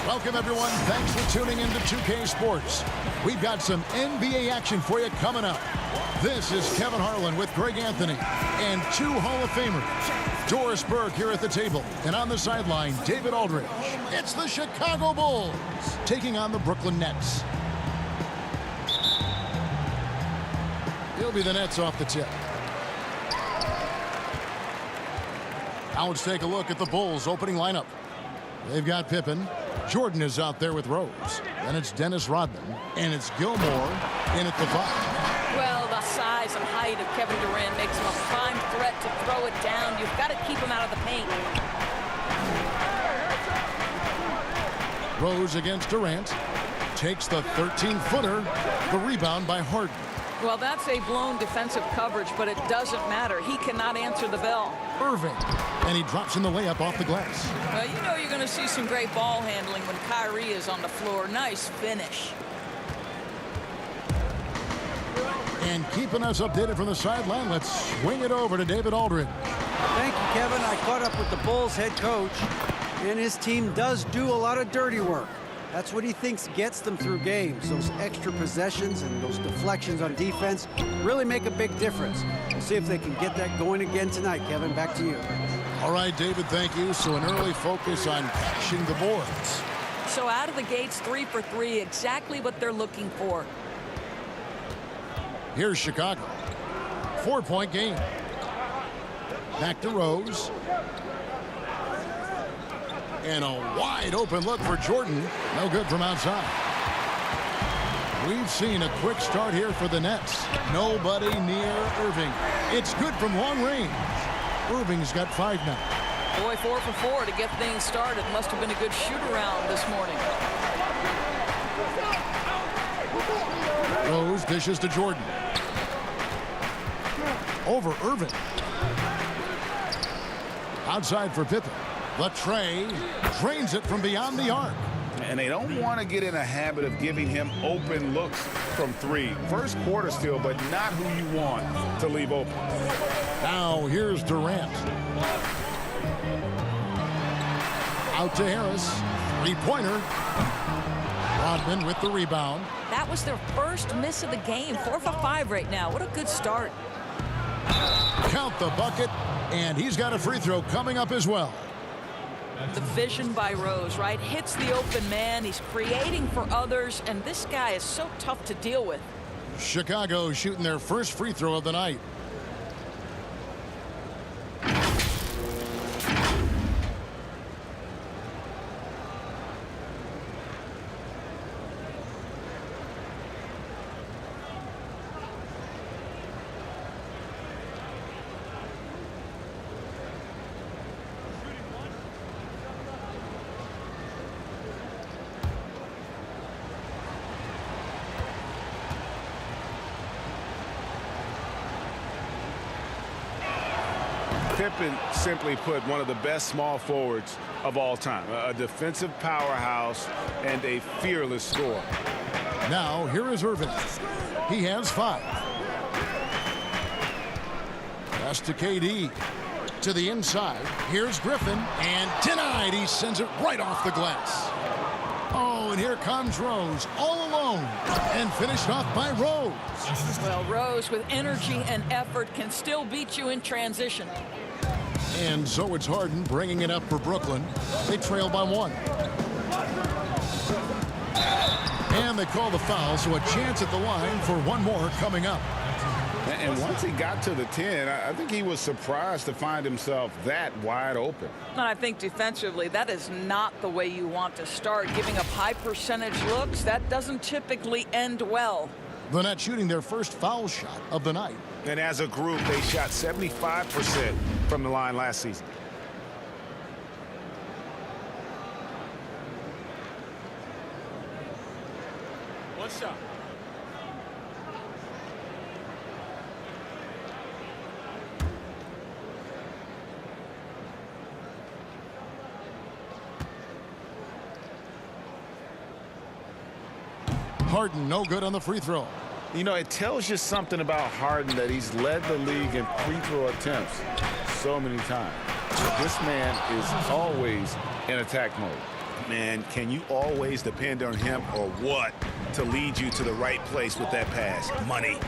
Welcome, everyone. Thanks for tuning in to 2K Sports. We've got some NBA action for you coming up. This is Kevin Harlan with Greg Anthony and two Hall of Famers. Doris Burke here at the table, and on the sideline, David Aldridge. It's the Chicago Bulls taking on the Brooklyn Nets. It'll be the Nets off the tip. Now let's take a look at the Bulls' opening lineup. They've got Pippen. Jordan is out there with Rose. Then it's Dennis Rodman. And it's Gilmore in at the 5. Well, the size and height of Kevin Durant makes him a prime threat to throw it down. You've got to keep him out of the paint. Rose against Durant. Takes the 13-footer. The rebound by Harden. Well, that's a blown defensive coverage, but it doesn't matter. He cannot answer the bell. Irving. And he drops in the layup off the glass. Well, you know you're going to see some great ball handling when Kyrie is on the floor. Nice finish. And keeping us updated from the sideline, let's swing it over to David Aldridge. Thank you, Kevin. I caught up with the Bulls head coach, and his team does do a lot of dirty work. That's what he thinks gets them through games. Those extra possessions and those deflections on defense really make a big difference. We'll see if they can get that going again tonight. Kevin, back to you. All right, David, thank you. So an early focus on catching the boards. So out of the gates, 3 for 3, exactly what they're looking for. Here's Chicago. 4-point game. Back to Rose. And a wide open look for Jordan. No good from outside. We've seen a quick start here for the Nets. Nobody near Irving. It's good from long range. Irving's got 5 now. Boy, 4 for 4 to get things started. Must have been a good shoot-around this morning. Rose dishes to Jordan. Over Irving. Outside for Pippen. Latrey drains it from beyond the arc. And they don't want to get in a habit of giving him open looks from 3. First quarter still, but not who you want to leave open. Now here's Durant. Out to Harris. 3-pointer. Rodman with the rebound. That was their first miss of the game. 4 for 5 right now. What a good start. Count the bucket, and he's got a free throw coming up as well. The vision by Rose, right? Hits the open man. He's creating for others, and this guy is so tough to deal with. Chicago shooting their first free throw of the night. Pippen, simply put, one of the best small forwards of all time. A defensive powerhouse and a fearless scorer. Now, here is Irving. He has 5. Pass to KD. To the inside. Here's Griffin. And denied. He sends it right off the glass. Oh, and here comes Rose all alone. And finished off by Rose. Well, Rose with energy and effort can still beat you in transition. And so it's Harden bringing it up for Brooklyn. They trail by 1. And they call the foul, so a chance at the line for one more coming up. And once he got to the 10, I think he was surprised to find himself that wide open. And I think defensively, that is not the way you want to start. Giving up high percentage looks, that doesn't typically end well. The Nets shooting their first foul shot of the night. And as a group, they shot 75% from the line last season. What's up? Harden, no good on the free throw. You know, it tells you something about Harden that he's led the league in free throw attempts so many times. This man is always in attack mode. Man, can you always depend on him or what to lead you to the right place with that pass? Money.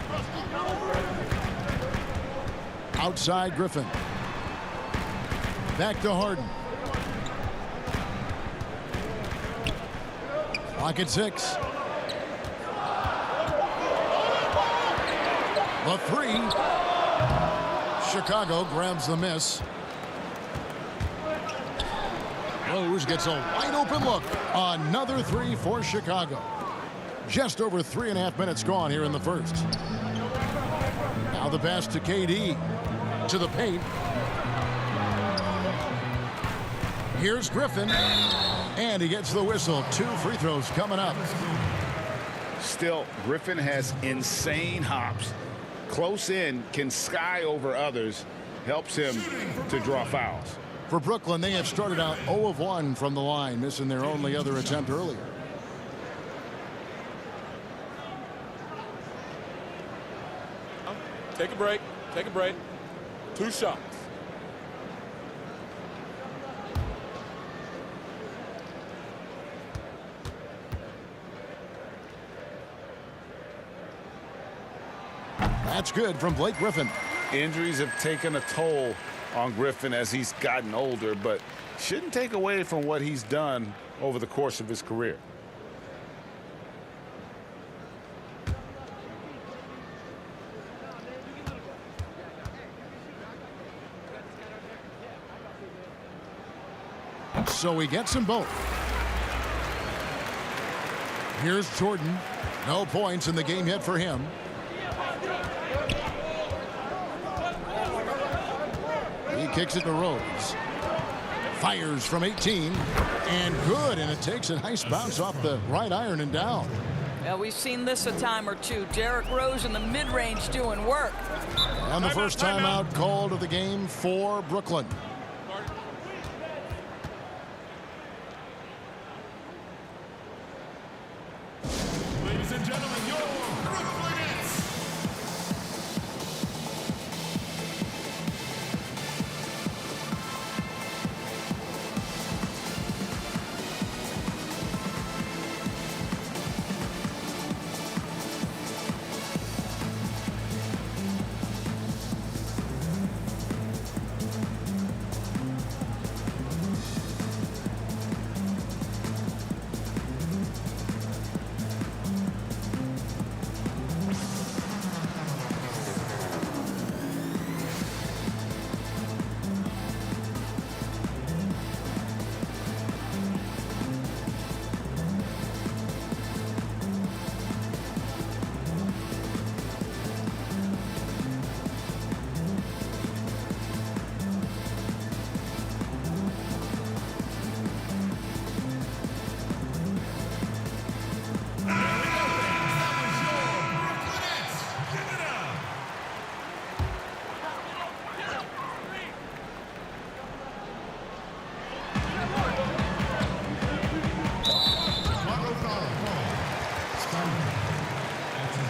Outside Griffin. Back to Harden. Clock at 6. The 3. Chicago grabs the miss. Rose gets a wide open look. Another 3 for Chicago. Just over 3.5 minutes gone here in the first. Now the pass to KD. To the paint. Here's Griffin. And he gets the whistle. 2 free throws coming up. Still, Griffin has insane hops. Close in, can sky over others. Helps him to draw fouls. For Brooklyn, they have started out 0 of 1 from the line, missing their only other attempt earlier. Take a break. Take a break. 2 shots. That's good from Blake Griffin. Injuries have taken a toll on Griffin as he's gotten older, but shouldn't take away from what he's done over the course of his career. So he gets them both. Here's Jordan. No points in the game yet for him. He kicks it to Rose. Fires from 18. And good. And it takes a nice bounce off the right iron and down. Well, we've seen this a time or two. Derrick Rose in the mid-range doing work. And the first timeout called of the game for Brooklyn. Ladies and gentlemen, your Brooklyn Nets.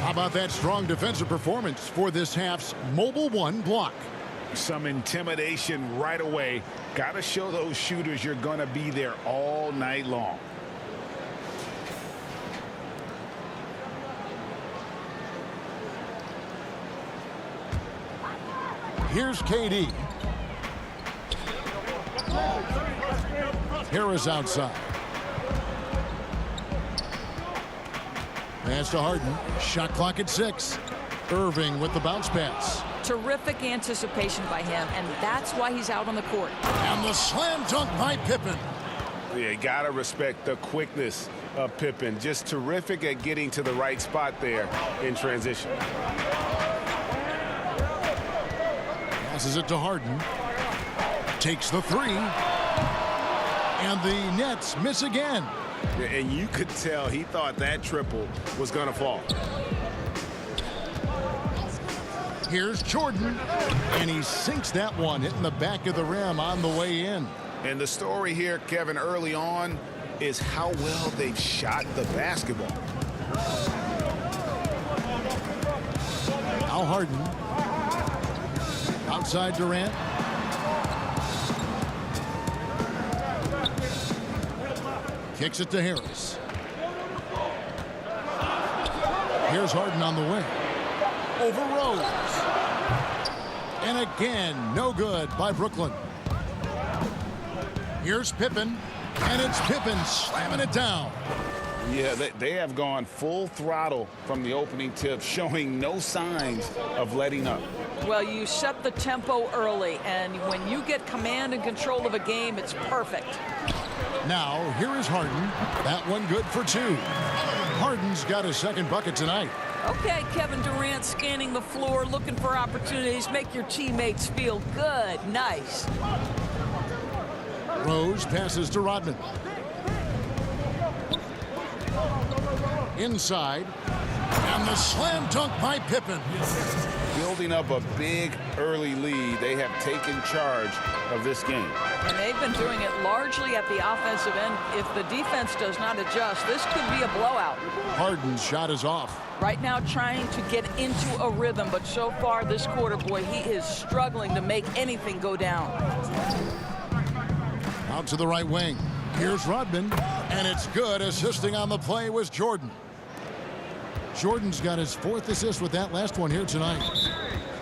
How about that strong defensive performance for this half's Mobile One block? Some intimidation right away. Got to show those shooters you're going to be there all night long. Here's KD. Harris outside. Pass to Harden. Shot clock at 6. Irving with the bounce pass. Terrific anticipation by him, and that's why he's out on the court. And the slam dunk by Pippen. Yeah, you got to respect the quickness of Pippen. Just terrific at getting to the right spot there in transition. Passes it to Harden. Takes the 3. And the Nets miss again. Yeah, and you could tell he thought that triple was going to fall. Here's Jordan. And he sinks that one, hitting the back of the rim on the way in. And the story here, Kevin, early on is how well they've shot the basketball. Al Harden. Outside Durant. Kicks it to Harris. Here's Harden on the wing. Over Rose. And again, no good by Brooklyn. Here's Pippen. And it's Pippen slamming it down. Yeah, they have gone full throttle from the opening tip, showing no signs of letting up. Well, you set the tempo early, and when you get command and control of a game, it's perfect. Now, here is Harden. That one good for two. Harden's got his second bucket tonight. Okay, Kevin Durant scanning the floor, looking for opportunities. Make your teammates feel good. Nice. Rose passes to Rodman. Inside. And the slam dunk by Pippen. Building up a big early lead, they have taken charge of this game. And they've been doing it largely at the offensive end. If the defense does not adjust, this could be a blowout. Harden's shot is off. Right now trying to get into a rhythm, but so far this quarter, boy, he is struggling to make anything go down. Out to the right wing. Here's Rodman, and it's good. Assisting on the play was Jordan. Jordan's got his fourth assist with that last one here tonight.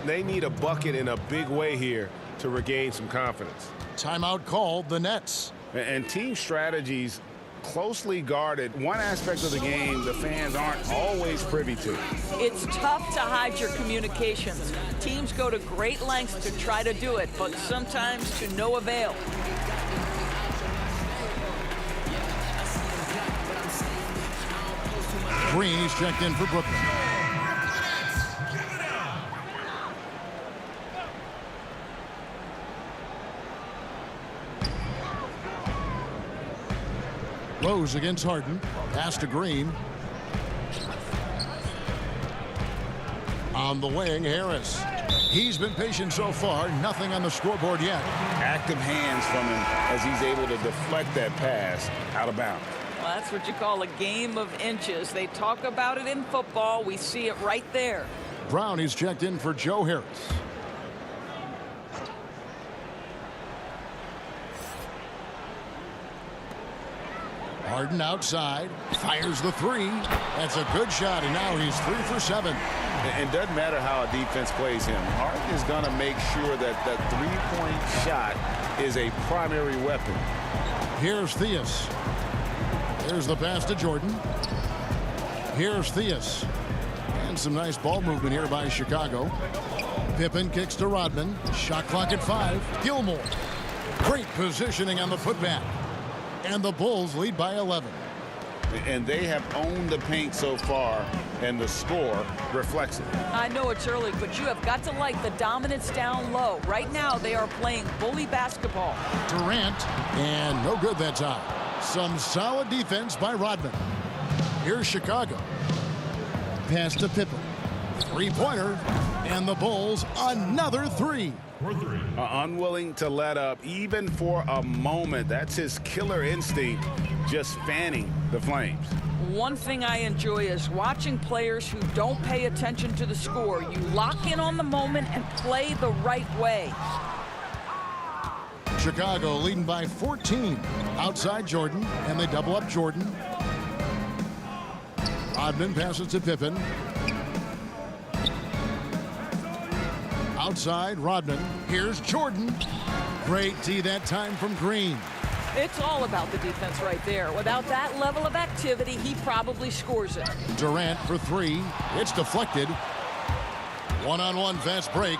They need a bucket in a big way here to regain some confidence. Timeout called, the Nets. And team strategies closely guarded. One aspect of the game the fans aren't always privy to. It's tough to hide your communications. Teams go to great lengths to try to do it, but sometimes to no avail. Green, he's checked in for Brooklyn. Rose against Harden. Pass to Green. On the wing, Harris. He's been patient so far. Nothing on the scoreboard yet. Active hands from him as he's able to deflect that pass out of bounds. Well, that's what you call a game of inches. They talk about it in football. We see it right there. Brown, he's checked in for Joe Harris. Harden outside, fires the three. That's a good shot, and now he's 3 for 7. And it doesn't matter how a defense plays him. Harden is going to make sure that that three-point shot is a primary weapon. Here's Theus. Here's the pass to Jordan. Here's Theus. And some nice ball movement here by Chicago. Pippen kicks to Rodman. Shot clock at 5. Gilmore. Great positioning on the putback. And the Bulls lead by 11. And they have owned the paint so far, and the score reflects it. I know it's early, but you have got to like the dominance down low. Right now, they are playing bully basketball. Durant, and no good that time. Some solid defense by Rodman. Here's Chicago. Pass to Pippen. Three-pointer, and the Bulls another three. Unwilling to let up even for a moment. That's his killer instinct, just fanning the flames. One thing I enjoy is watching players who don't pay attention to the score. You lock in on the moment and play the right way. Chicago leading by 14. Outside Jordan, and they double up Jordan. Rodman passes to Pippen. Outside Rodman. Here's Jordan. Great D that time from Green. It's all about the defense right there. Without that level of activity, he probably scores it. Durant for three. It's deflected. One-on-one fast break.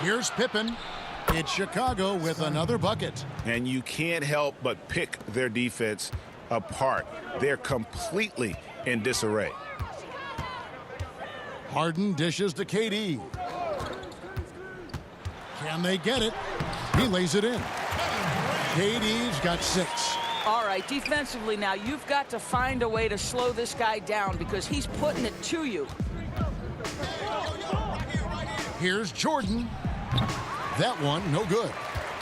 Here's Pippen. It's Chicago with another bucket. And you can't help but pick their defense apart. They're completely in disarray. Harden dishes to KD. Can they get it? He lays it in. KD's got 6. All right, defensively now, you've got to find a way to slow this guy down because he's putting it to you. Here's Jordan. That one, no good.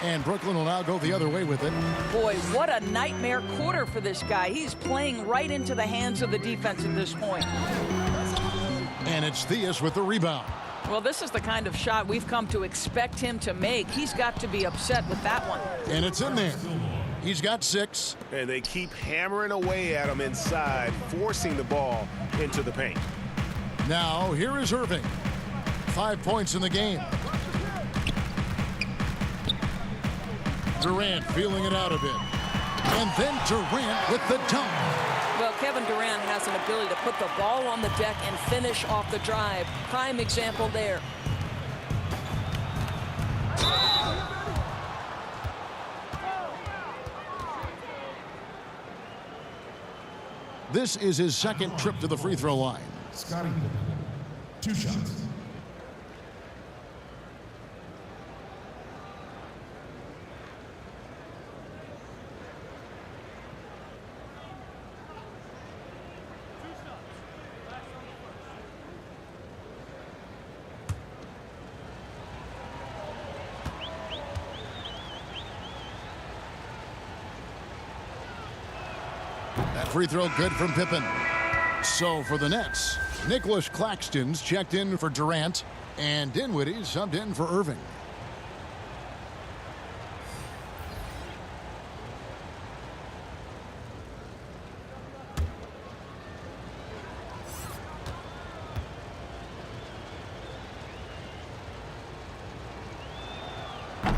And Brooklyn will now go the other way with it. Boy, what a nightmare quarter for this guy. He's playing right into the hands of the defense at this point. And it's Theus with the rebound. Well, this is the kind of shot we've come to expect him to make. He's got to be upset with that one. And it's in there. He's got 6. And they keep hammering away at him inside, forcing the ball into the paint. Now, here is Irving. 5 points in the game. Durant feeling it out a bit. And then Durant with the dunk. Well, Kevin Durant has an ability to put the ball on the deck and finish off the drive. Prime example there. This is his second trip to the free throw line. Scottie Pippen. 2 shots. That free throw good from Pippen. So for the Nets, Nicholas Claxton's checked in for Durant, and Dinwiddie subbed in for Irving.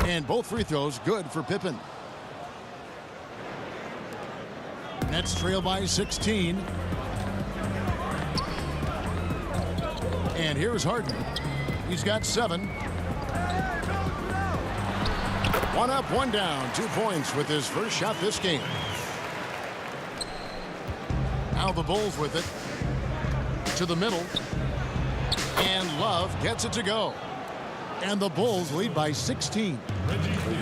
And both free throws good for Pippen. Nets trail by 16. And here's Harden. He's got 7. 1 up, 1 down. 2 points with his first shot this game. Now the Bulls with it. To the middle. And Love gets it to go. And the Bulls lead by 16.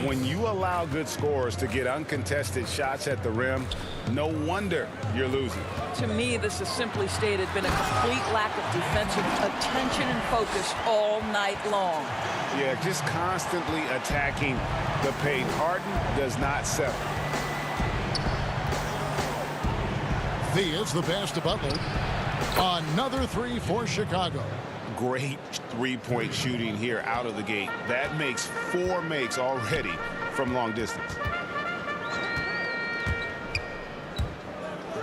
When you allow good scorers to get uncontested shots at the rim, no wonder you're losing. To me, this has simply stated been a complete lack of defensive attention and focus all night long. Yeah, just constantly attacking the paint. Harden does not settle. Thea's the pass to Butler. Another 3 for Chicago. Great three-point shooting here out of the gate. That makes 4 makes already from long distance.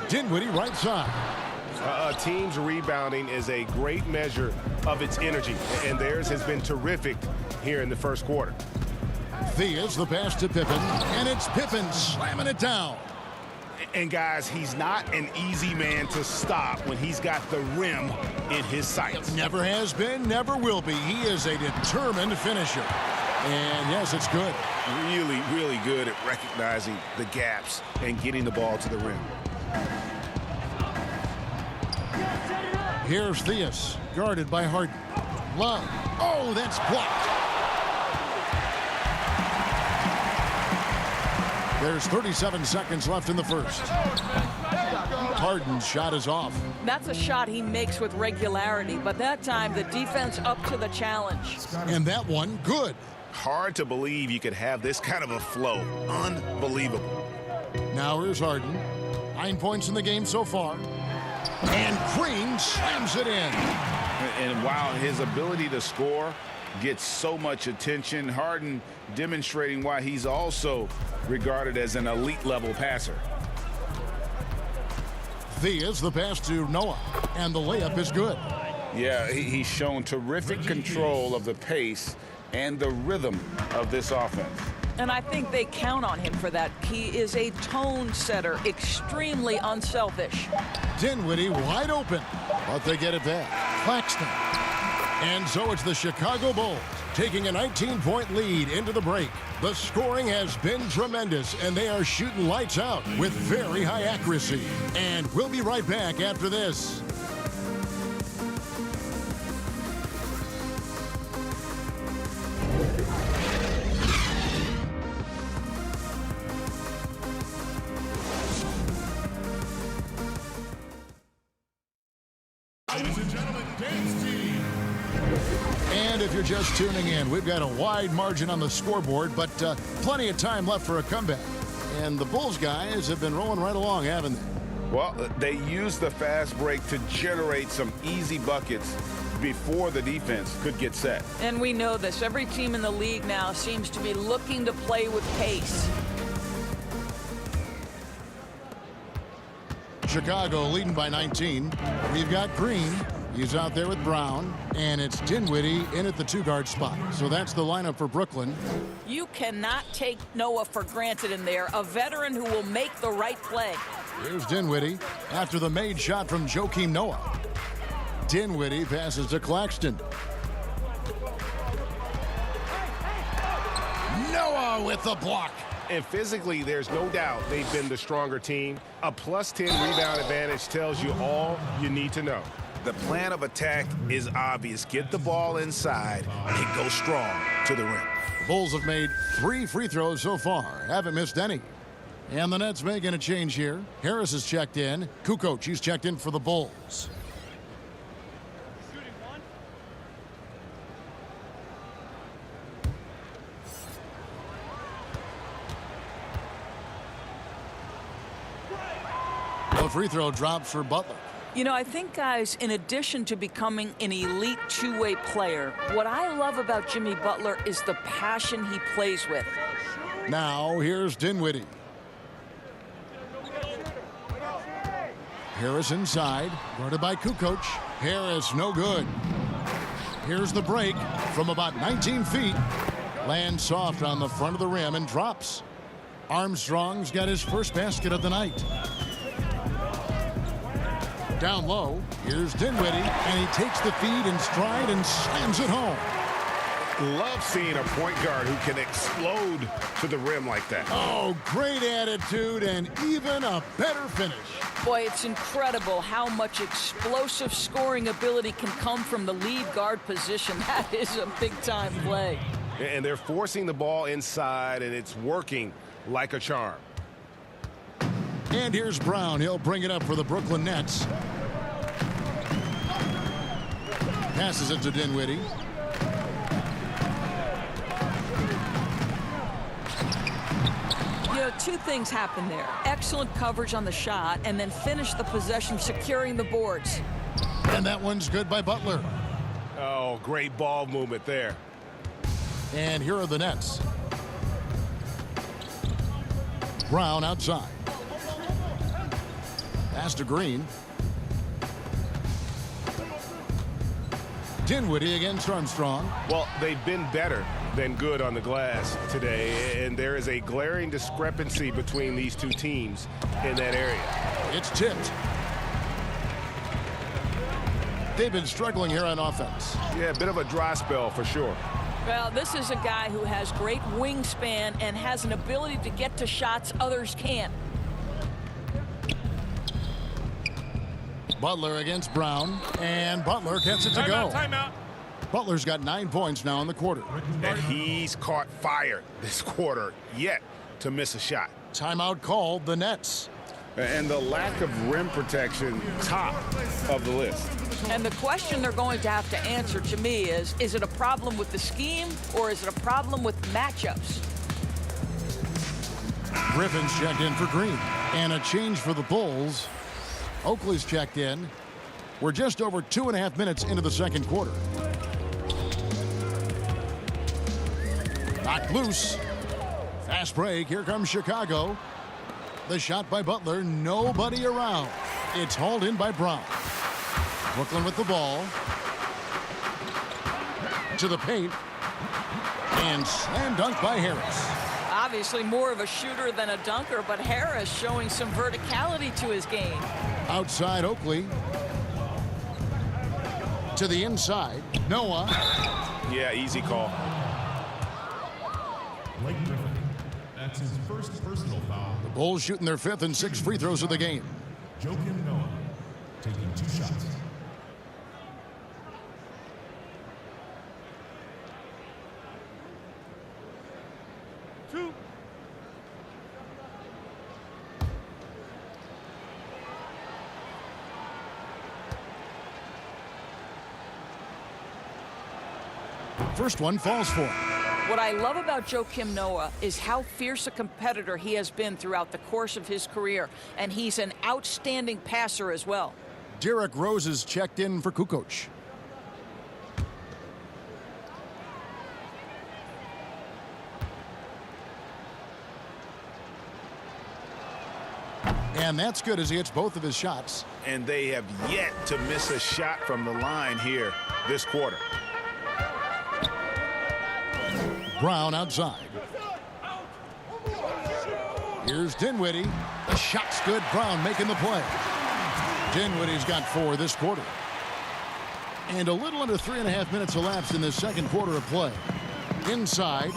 Dinwiddie right side. A team's rebounding is a great measure of its energy, and theirs has been terrific here in the first quarter. Thea's the pass to Pippen, and it's Pippen slamming it down. And guys, he's not an easy man to stop when he's got the rim in his sights. Never has been, never will be. He is a determined finisher. And yes, it's good. Really, really good at recognizing the gaps and getting the ball to the rim. Here's Theus, guarded by Harden. Love. Oh, that's blocked. There's 37 seconds left in the first. Harden's shot is off. That's a shot he makes with regularity, but that time the defense up to the challenge. And that one, good. Hard to believe you could have this kind of a flow. Unbelievable. Now here's Harden. 9 points in the game so far. And Green slams it in. And while his ability to score gets so much attention, Harden demonstrating why he's also regarded as an elite level passer. Thea's the pass to Noah, and the layup is good. Yeah, he's shown terrific control of the pace and the rhythm of this offense. And I think they count on him for that. He is a tone setter, extremely unselfish. Dinwiddie wide open, but they get it back. Claxton. And so it's the Chicago Bulls taking a 19-point lead into the break. The scoring has been tremendous, and they are shooting lights out with very high accuracy. And we'll be right back after this. Ladies and gentlemen, Dance Team. And if you're just tuning in, we've got a wide margin on the scoreboard, but plenty of time left for a comeback. And the Bulls guys have been rolling right along, haven't they? Well, they used the fast break to generate some easy buckets before the defense could get set. And we know this. Every team in the league now seems to be looking to play with pace. Chicago leading by 19. We've got Green. He's out there with Brown. And it's Dinwiddie in at the 2-guard spot. So that's the lineup for Brooklyn. You cannot take Noah for granted in there. A veteran who will make the right play. Here's Dinwiddie after the made shot from Joakim Noah. Dinwiddie passes to Claxton. Noah with the block. And physically, there's no doubt they've been the stronger team. A +10 rebound advantage tells you all you need to know. The plan of attack is obvious. Get the ball inside and go strong to the rim. Bulls have made 3 free throws so far. Haven't missed any. And the Nets making a change here. Harris has checked in. Kukoc, he's checked in for the Bulls. The free throw drops for Butler. You know, I think, guys, in addition to becoming an elite two-way player, what I love about Jimmy Butler is the passion he plays with. Now, here's Dinwiddie. Harris inside, guarded by Kukoc. Harris, no good. Here's the break from about 19 feet. Lands soft on the front of the rim and drops. Armstrong's got his first basket of the night. Down low, here's Dinwiddie, and he takes the feed in stride and slams it home. Love seeing a point guard who can explode to the rim like that. Oh, great attitude and even a better finish. Boy, it's incredible how much explosive scoring ability can come from the lead guard position. That is a big-time play. And they're forcing the ball inside, and it's working like a charm. And here's Brown. He'll bring it up for the Brooklyn Nets. Passes it to Dinwiddie. You know, 2 things happen there. Excellent coverage on the shot, and then finish the possession securing the boards. And that one's good by Butler. Oh, great ball movement there. And here are the Nets. Brown outside. Pass to Green. Dinwiddie against Armstrong. Well, they've been better than good on the glass today, and there is a glaring discrepancy between these two teams in that area. It's tipped. They've been struggling here on offense. Yeah, a bit of a dry spell for sure. Well, this is a guy who has great wingspan and has an ability to get to shots others can't. Butler against Brown, and Butler gets it to go. Timeout. Butler's got 9 points now in the quarter. And he's caught fire this quarter, yet to miss a shot. Timeout called the Nets. And the lack of rim protection, top of the list. And the question they're going to have to answer to me is it a problem with the scheme or is it a problem with matchups? Griffin's checked in for Green. And a change for the Bulls. Oakley's checked in. We're just over 2.5 minutes into the second quarter. Knocked loose. Fast break. Here comes Chicago. The shot by Butler. Nobody around. It's hauled in by Brown. Brooklyn with the ball. To the paint. And slam dunk by Harris. Obviously more of a shooter than a dunker, but Harris showing some verticality to his game. Outside Oakley. To the inside. Noah. Yeah, easy call. Blake Griffin. That's his first personal foul. The Bulls shooting their 5th and 6th free throws of the game. Joakim Noah taking 2 shots. First one falls for him. What I love about Joakim Noah is how fierce a competitor he has been throughout the course of his career, and he's an outstanding passer as well. Derrick Rose is checked in for Kukoc. And that's good as he hits both of his shots. And they have yet to miss a shot from the line here this quarter. Brown outside. Here's Dinwiddie. The shot's good. Brown making the play. Dinwiddie's got 4 this quarter. And a little under 3.5 minutes elapsed in this second quarter of play. Inside.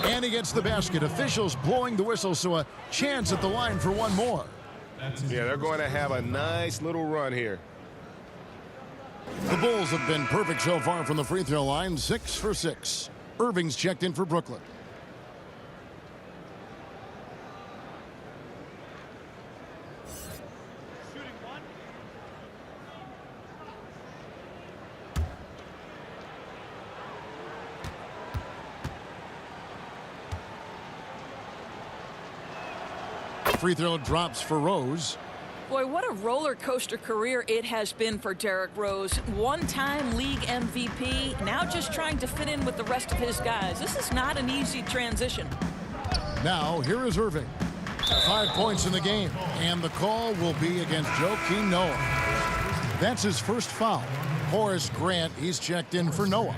And he gets the basket. Officials blowing the whistle, so a chance at the line for one more. Yeah, they're going to have a nice little run here. The Bulls have been perfect so far from the free throw line, 6 for 6. Irving's checked in for Brooklyn. Free throw drops for Rose. Boy, what a roller coaster career it has been for Derrick Rose. One-time league MVP, now just trying to fit in with the rest of his guys. This is not an easy transition. Now, here is Irving. 5 points in the game, and the call will be against Joakim Noah. That's his first foul. Horace Grant, he's checked in for Noah.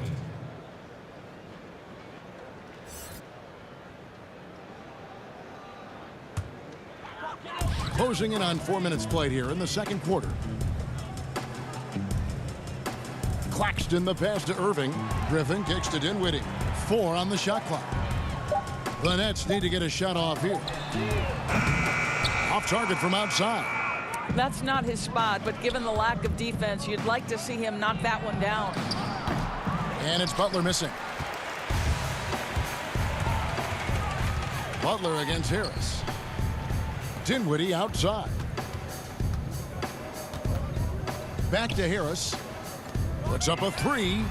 Closing in on 4 minutes played here in the second quarter. Claxton the pass to Irving. Griffin kicks to Dinwiddie. 4 on the shot clock. The Nets need to get a shot off here. Off target from outside. That's not his spot, but given the lack of defense, you'd like to see him knock that one down. And it's Butler missing. Butler against Harris. Dinwiddie outside. Back to Harris. Puts up a 3.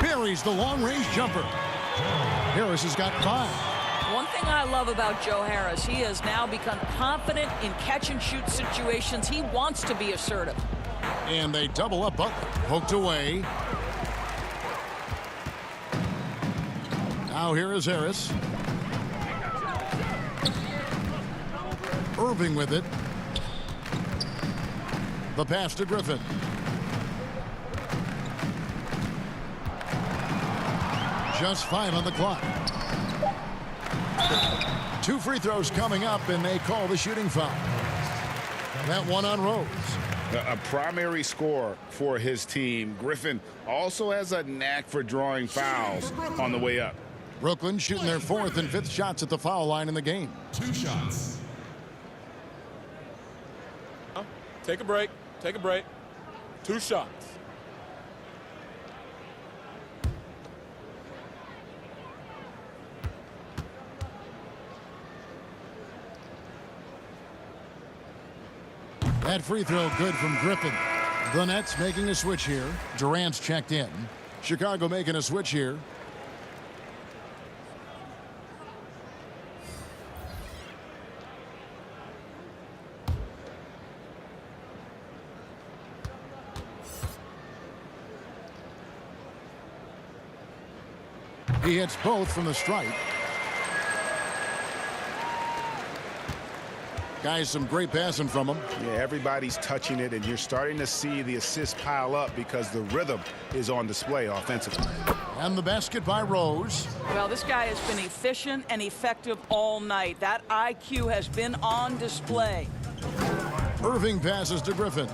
Buries the long-range jumper. Harris has got 5. One thing I love about Joe Harris, he has now become confident in catch-and-shoot situations. He wants to be assertive. And they double up Butler. Poked away. Now here is Harris. Irving with it. The pass to Griffin. Just 5 on the clock. 2 free throws coming up, and they call the shooting foul. That one on Rose. A primary scorer for his team. Griffin also has a knack for drawing fouls on the way up. Brooklyn shooting their 4th and 5th shots at the foul line in the game. 2 shots. Take a break. Take a break. 2 shots. That free throw good from Griffin. The Nets making a switch here. Durant's checked in. Chicago making a switch here. He hits both from the stripe. Guys, some great passing from him. Yeah, everybody's touching it, and you're starting to see the assists pile up because the rhythm is on display offensively. And the basket by Rose. Well, this guy has been efficient and effective all night. That IQ has been on display. Irving passes to Griffin.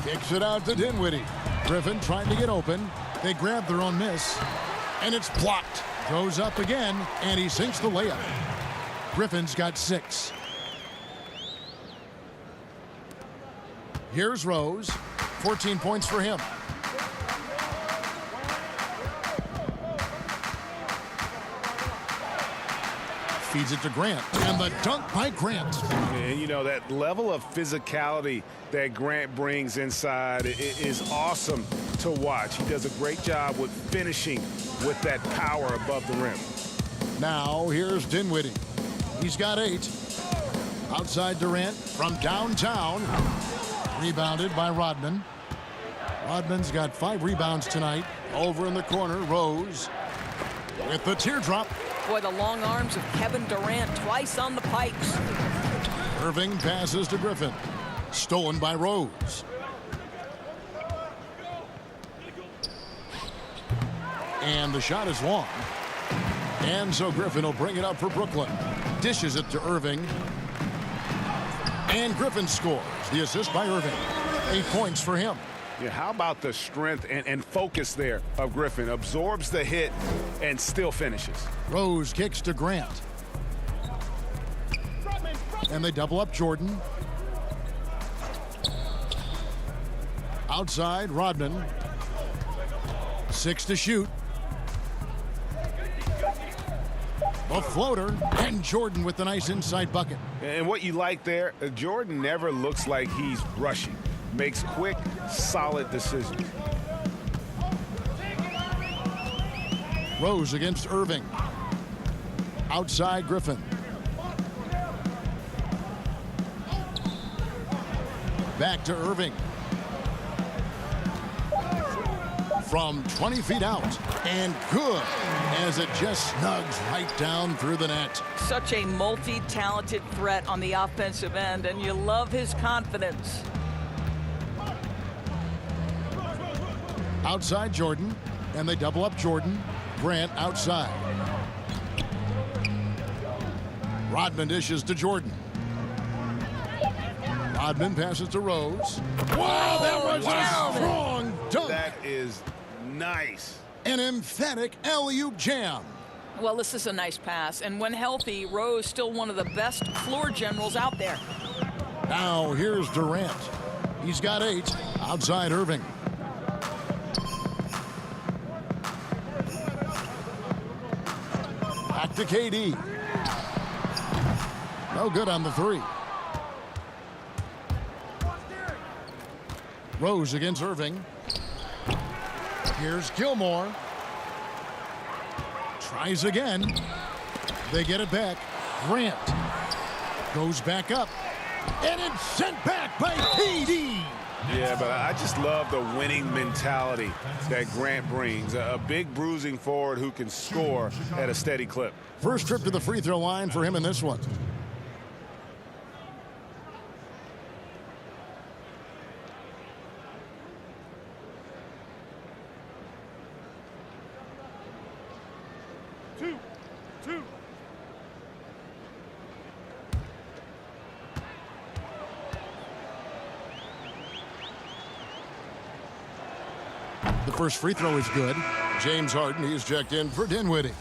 Kicks it out to Dinwiddie. Griffin trying to get open. They grab their own miss. And it's blocked. Goes up again, and he sinks the layup. Griffin's got 6. Here's Rose. 14 points for him. Feeds it to Grant. And the dunk by Grant. And, you know, that level of physicality that Grant brings inside is awesome to watch. He does a great job with finishing with that power above the rim. Now, here's Dinwiddie. He's got 8. Outside Durant from downtown. Rebounded by Rodman. Rodman's got 5 rebounds tonight. Over in the corner, Rose with the teardrop. Boy, the long arms of Kevin Durant twice on the pipes. Irving passes to Griffin. Stolen by Rose. And the shot is long. And so Griffin will bring it up for Brooklyn. Dishes it to Irving. And Griffin scores. The assist by Irving. 8 points for him. Yeah, how about the strength and focus there of Griffin? Absorbs the hit and still finishes. Rose kicks to Grant. And they double up Jordan. Outside, Rodman. 6 to shoot. A floater, and Jordan with the nice inside bucket. And what you like there, Jordan never looks like he's rushing. Makes quick, solid decisions. Rose against Irving. Outside, Griffin. Back to Irving. From 20 feet out. And good, as it just snugs right down through the net. Such a multi-talented threat on the offensive end, and you love his confidence. Outside Jordan, and they double up Jordan. Grant outside. Rodman dishes to Jordan. Rodman passes to Rose. Wow, that was a strong dunk. That is nice. An emphatic alley-oop jam. Well, this is a nice pass, and when healthy, Rose still one of the best floor generals out there. Now here's Durant. He's got 8. Outside Irving. Back to KD. No good on the 3. Rose against Irving. Here's Gilmore. Tries again. They get it back. Grant goes back up. And it's sent back by KD. Yeah, but I just love the winning mentality that Grant brings. A big bruising forward who can score at a steady clip. First trip to the free throw line for him in this one. The first free throw is good. James Harden, he's checked in for Dinwiddie.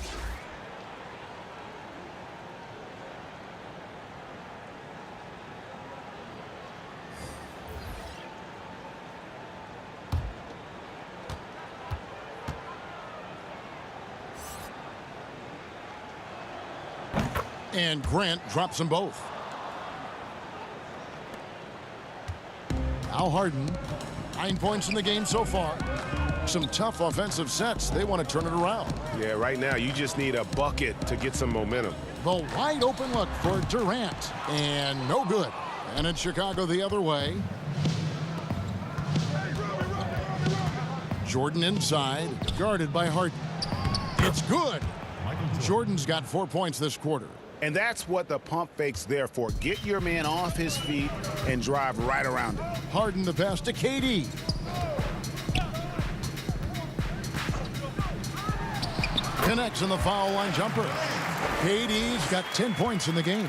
And Grant drops them both. Al Harden, 9 points in the game so far. Some tough offensive sets. They want to turn it around. Yeah, right now you just need a bucket to get some momentum. The wide open look for Durant. And no good. And it's Chicago the other way. Jordan inside, guarded by Harden. It's good. Jordan's got 4 points this quarter. And that's what the pump fake's there for. Get your man off his feet and drive right around him. Harden the pass to KD. Connects in the foul line jumper. KD's got 10 points in the game.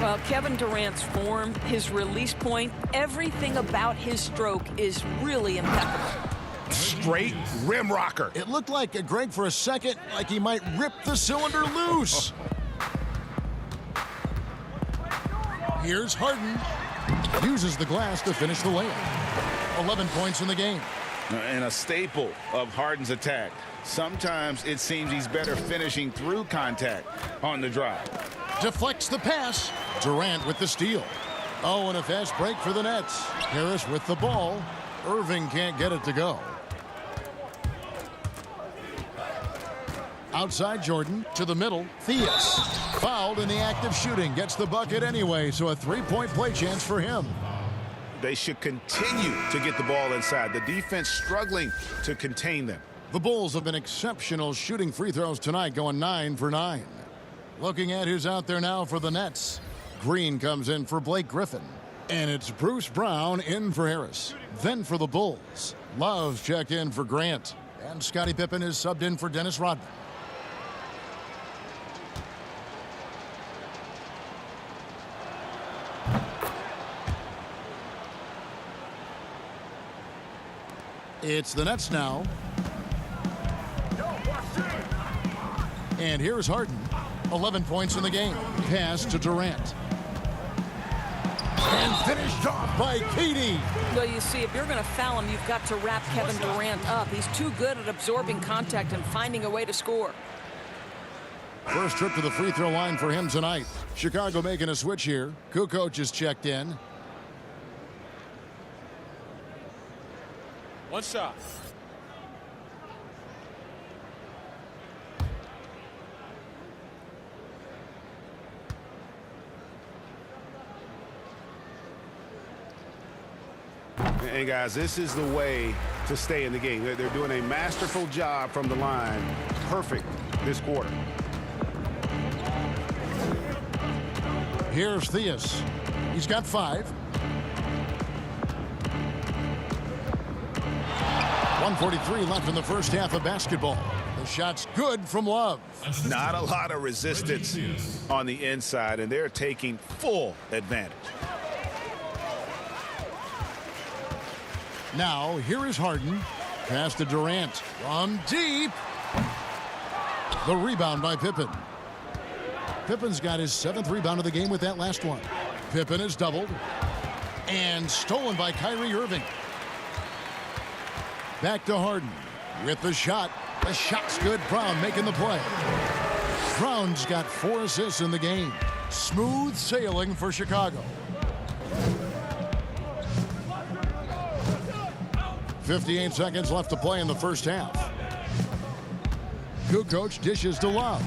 Well, Kevin Durant's form, his release point, everything about his stroke is really impeccable. Straight rim rocker. It looked like Greg for a second, like he might rip the cylinder loose. Here's Harden. Uses the glass to finish the layup. 11 points in the game. And a staple of Harden's attack. Sometimes it seems he's better finishing through contact on the drive. Deflects the pass. Durant with the steal. Oh, and a fast break for the Nets. Harris with the ball. Irving can't get it to go. Outside Jordan to the middle. Theus fouled in the act of shooting. Gets the bucket anyway, so a 3-point play chance for him. They should continue to get the ball inside. The defense struggling to contain them. The Bulls have been exceptional shooting free throws tonight, going 9 for 9. Looking at who's out there now for the Nets. Green comes in for Blake Griffin. And it's Bruce Brown in for Harris. Then for the Bulls, Love checked in for Grant. And Scottie Pippen is subbed in for Dennis Rodman. It's the Nets now. And here's Harden. 11 points in the game. Pass to Durant. And finished off by KD. Well, you see, if you're going to foul him, you've got to wrap Kevin Durant up. He's too good at absorbing contact and finding a way to score. First trip to the free throw line for him tonight. Chicago making a switch here. Kukoc is checked in. One shot. And guys, this is the way to stay in the game. They're doing a masterful job from the line. Perfect this quarter. Here's Theus. He's got 5. 1:43 left in the first half of basketball. The shot's good from Love. Not a lot of resistance on the inside, and they're taking full advantage. Now, here is Harden. Pass to Durant. From deep. The rebound by Pippen. Pippen's got his 7th rebound of the game with that last one. Pippen is doubled. And stolen by Kyrie Irving. Back to Harden with the shot. The shot's good. Brown making the play. Brown's got 4 assists in the game. Smooth sailing for Chicago. 58 seconds left to play in the first half. Kukoc dishes to Love.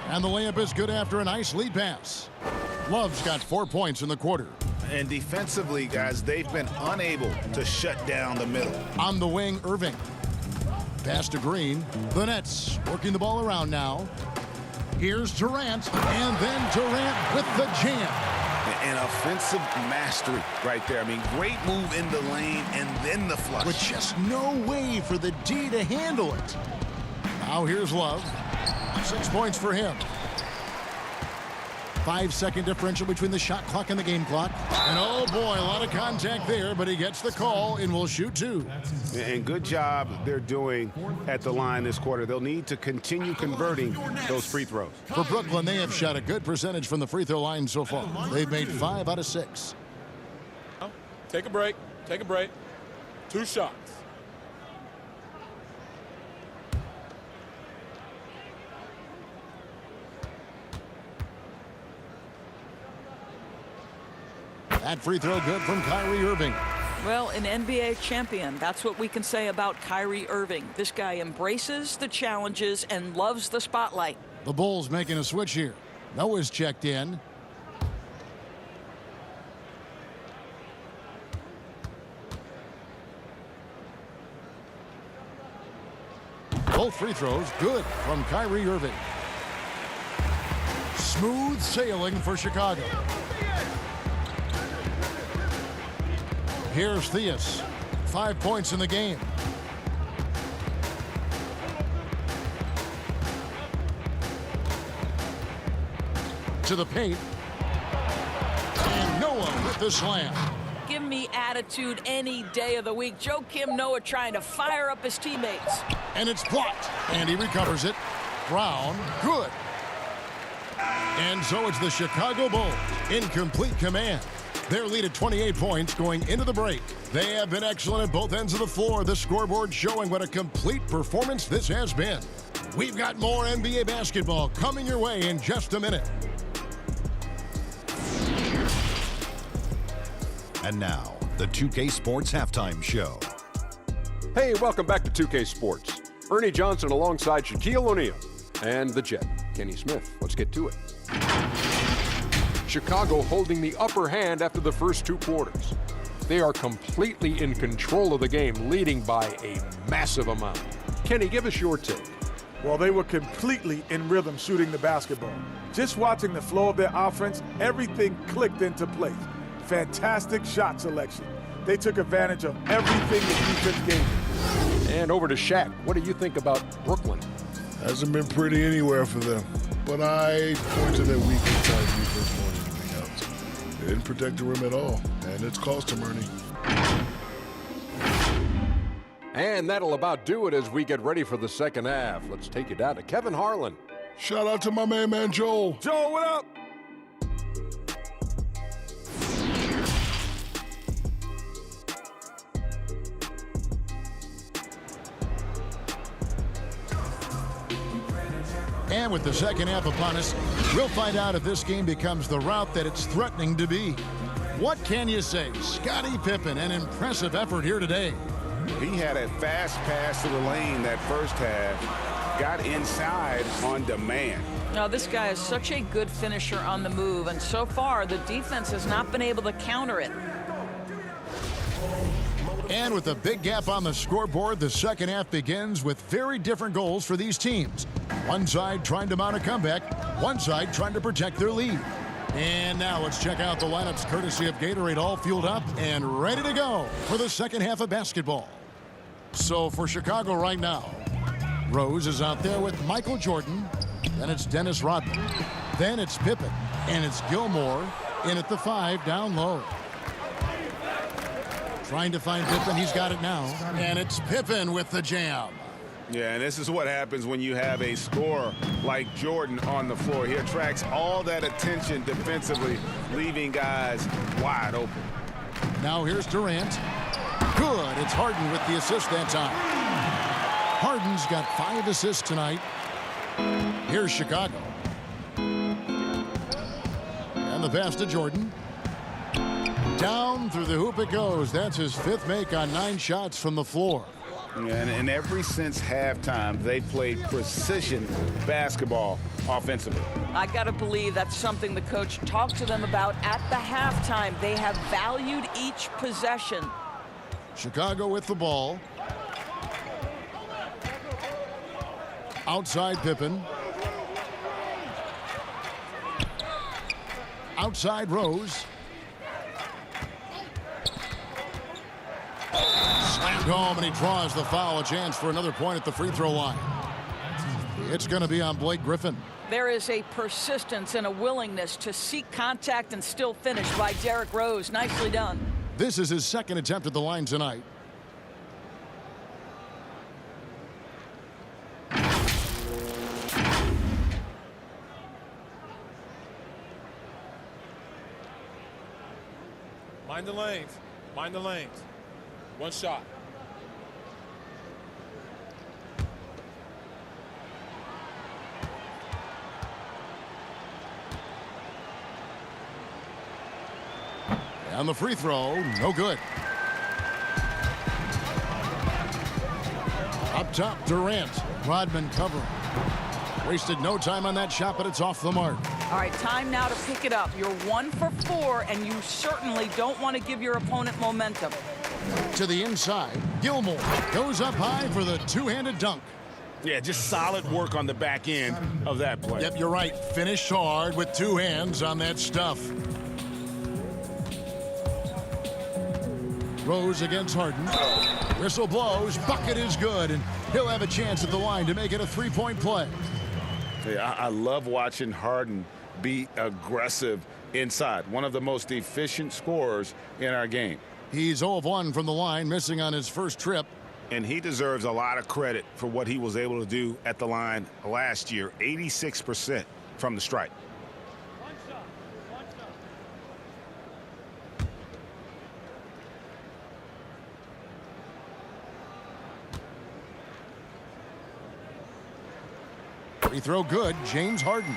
And the layup is good after a nice lead pass. Love's got 4 points in the quarter. And defensively, guys, they've been unable to shut down the middle. On the wing, Irving. Pass to Green. The Nets working the ball around now. Here's Durant. And then Durant with the jam. An offensive mastery right there. I mean, great move in the lane and then the flush. With just no way for the D to handle it. Now here's Love. 6 points for him. 5-second differential between the shot clock and the game clock. And oh boy, a lot of contact there, but he gets the call and will shoot 2. And good job they're doing at the line this quarter. They'll need to continue converting those free throws. For Brooklyn, they have shot a good percentage from the free throw line so far. They've made 5 out of 6. Take a break. Take a break. 2 shots. That free throw good from Kyrie Irving. Well, an NBA champion. That's what we can say about Kyrie Irving. This guy embraces the challenges and loves the spotlight. The Bulls making a switch here. Noah's checked in. Both free throws good from Kyrie Irving. Smooth sailing for Chicago. Here's Theus. 5 points in the game. To the paint. And Noah with the slam. Give me attitude any day of the week. Joakim Noah trying to fire up his teammates. And it's blocked. And he recovers it. Brown, good. And so it's the Chicago Bulls in complete command. Their lead at 28 points going into the break. They have been excellent at both ends of the floor. The scoreboard showing what a complete performance this has been. We've got more NBA basketball coming your way in just a minute. And now, the 2K Sports Halftime Show. Hey, welcome back to 2K Sports. Ernie Johnson alongside Shaquille O'Neal and the Jet, Kenny Smith. Let's get to it. Chicago holding the upper hand after the first 2 quarters. They are completely in control of the game, leading by a massive amount. Kenny, give us your take. Well, they were completely in rhythm shooting the basketball. Just watching the flow of their offense, everything clicked into place. Fantastic shot selection. They took advantage of everything the defense gave them. And over to Shaq. What do you think about Brooklyn? Hasn't been pretty anywhere for them. But I point to their weak inside defense more than anything else. They didn't protect the rim at all, and it's cost them, Ernie. And that'll about do it as we get ready for the second half. Let's take you down to Kevin Harlan. Shout out to my man Joel. Joel, what up? And with the second half upon us, we'll find out if this game becomes the route that it's threatening to be. What can you say? Scottie Pippen, an impressive effort here today. He had a fast pass to the lane that first half, got inside on demand. Now, this guy is such a good finisher on the move, and so far the defense has not been able to counter it. And with a big gap on the scoreboard, the second half begins with very different goals for these teams. One side trying to mount a comeback, one side trying to protect their lead. And now let's check out the lineups courtesy of Gatorade, all fueled up and ready to go for the second half of basketball. So for Chicago right now, Rose is out there with Michael Jordan. Then it's Dennis Rodman. Then it's Pippen. And it's Gilmore in at the 5 down low. Trying to find Pippen. He's got it now. And it's Pippen with the jam. Yeah, and this is what happens when you have a scorer like Jordan on the floor. He attracts all that attention defensively, leaving guys wide open. Now here's Durant. Good. It's Harden with the assist that time. Harden's got 5 assists tonight. Here's Chicago. And the pass to Jordan. Down through the hoop it goes. That's his 5th make on 9 shots from the floor. And ever since halftime, they played precision basketball offensively. I got to believe that's something the coach talked to them about at the halftime. They have valued each possession. Chicago with the ball. Outside Pippen. Outside Rose. Slammed home, and he draws the foul. A chance for another point at the free throw line. It's going to be on Blake Griffin. There is a persistence and a willingness to seek contact and still finish by Derrick Rose. Nicely done. This is his 2nd attempt at the line tonight. Mind the lanes. Mind the lanes. One shot. And the free throw, no good. Up top, Durant. Rodman covering. Wasted no time on that shot, but it's off the mark. All right, time now to pick it up. You're 1 for 4, and you certainly don't want to give your opponent momentum. To the inside, Gilmore goes up high for the two-handed dunk. Yeah, just solid work on the back end of that play. Yep, you're right. Finished hard with 2 hands on that stuff. Rose against Harden. Whistle blows. Bucket is good, and he'll have a chance at the line to make it a 3-point play. Yeah, I love watching Harden be aggressive inside. One of the most efficient scorers in our game. He's 0 of 1 from the line, missing on his first trip. And he deserves a lot of credit for what he was able to do at the line last year. 86% from the stripe. Free throw good, James Harden.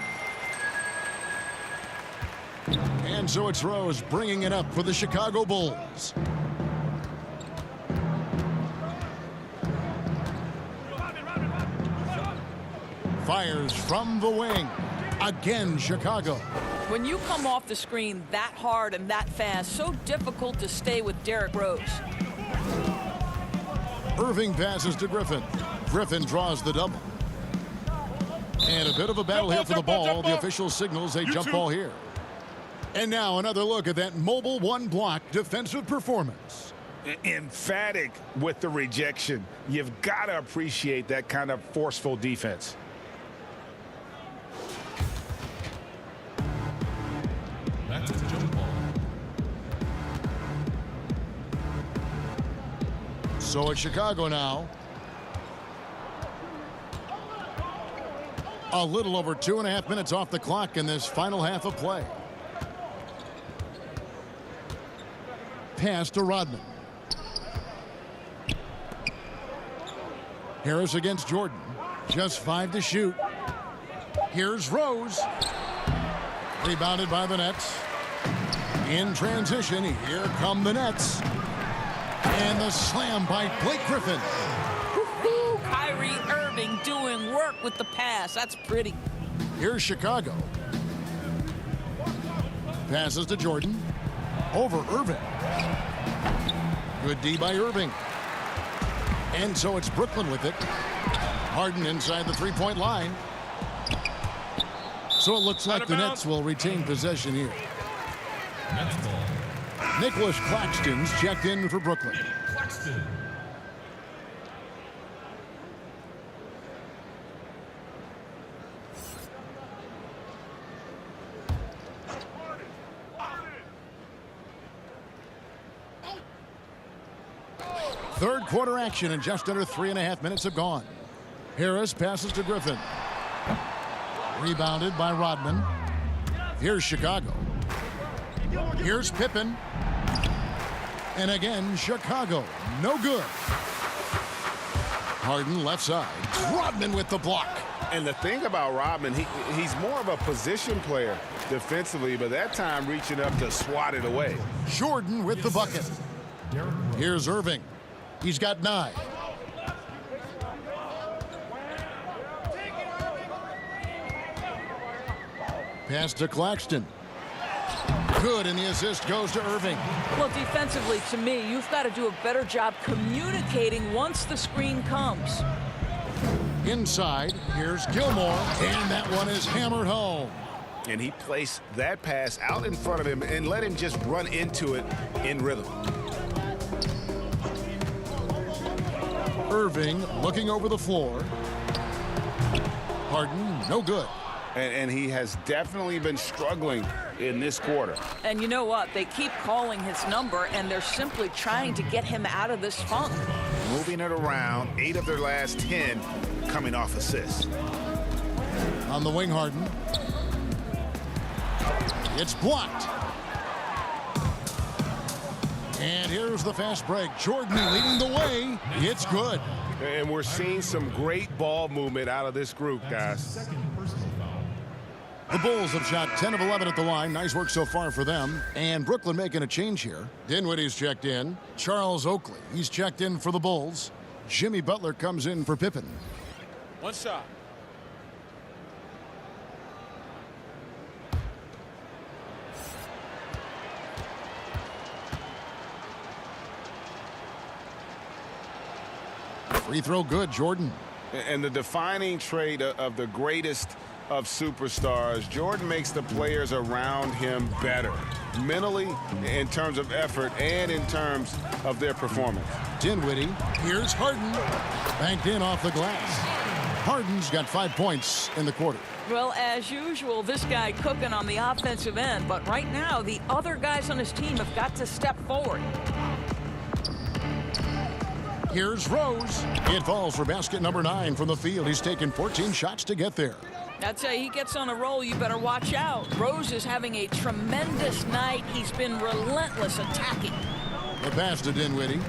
And so it's Rose bringing it up for the Chicago Bulls. Fires from the wing. Again, Chicago. When you come off the screen that hard and that fast, so difficult to stay with Derrick Rose. Irving passes to Griffin. Griffin draws the double. And a bit of a battle here for the ball. The official signals a jump ball here. And now another look at that mobile one-block defensive performance. Emphatic with the rejection. You've got to appreciate that kind of forceful defense. That's a jump ball. So it's Chicago now. A little over 2.5 minutes off the clock in this final half of play. Pass to Rodman. Harris against Jordan. Just 5 to shoot. Here's Rose. Rebounded by the Nets. In transition, here come the Nets. And the slam by Blake Griffin. Woo-hoo! Kyrie Irving doing work with the pass. That's pretty. Here's Chicago. Passes to Jordan. Over Irving. Good D by Irving. And so it's Brooklyn with it. Harden inside the three-point line. So it looks like the Nets will retain possession here. Nets ball. Nicholas Claxton's checked in for Brooklyn. Claxton. Third quarter action and just under 3.5 minutes have gone. Harris passes to Griffin. Rebounded by Rodman. Here's Chicago. Here's Pippen. And again, Chicago. No good. Harden left side. Rodman with the block. And the thing about Rodman, he's more of a position player defensively, but that time reaching up to swat it away. Jordan with the bucket. Here's Irving. He's got 9. Pass to Claxton. Good, and the assist goes to Irving. Well, defensively, to me, you've got to do a better job communicating once the screen comes. Inside, here's Gilmore, and that one is hammered home. And he placed that pass out in front of him and let him just run into it in rhythm. Irving looking over the floor. Harden, no good. And he has definitely been struggling in this quarter. And you know what? They keep calling his number, and they're simply trying to get him out of this funk. Moving it around, 8 of their last 10 coming off assists. On the wing, Harden. It's blocked. And here's the fast break. Jordan leading the way. It's good. And we're seeing some great ball movement out of this group, guys. The Bulls have shot 10 of 11 at the line. Nice work so far for them. And Brooklyn making a change here. Dinwiddie's checked in. Charles Oakley, he's checked in for the Bulls. Jimmy Butler comes in for Pippen. One shot. Free throw good, Jordan. And the defining trait of the greatest of superstars, Jordan makes the players around him better, mentally, in terms of effort, and in terms of their performance. Dinwiddie, here's Harden. Banked in off the glass. Harden's got 5 points in the quarter. Well, as usual, this guy cooking on the offensive end, but right now, the other guys on his team have got to step forward. Here's Rose. It falls for basket number 9 from the field. He's taken 14 shots to get there. I'd say he gets on a roll, you better watch out. Rose is having a tremendous night. He's been relentless attacking. The pass to Dinwiddie.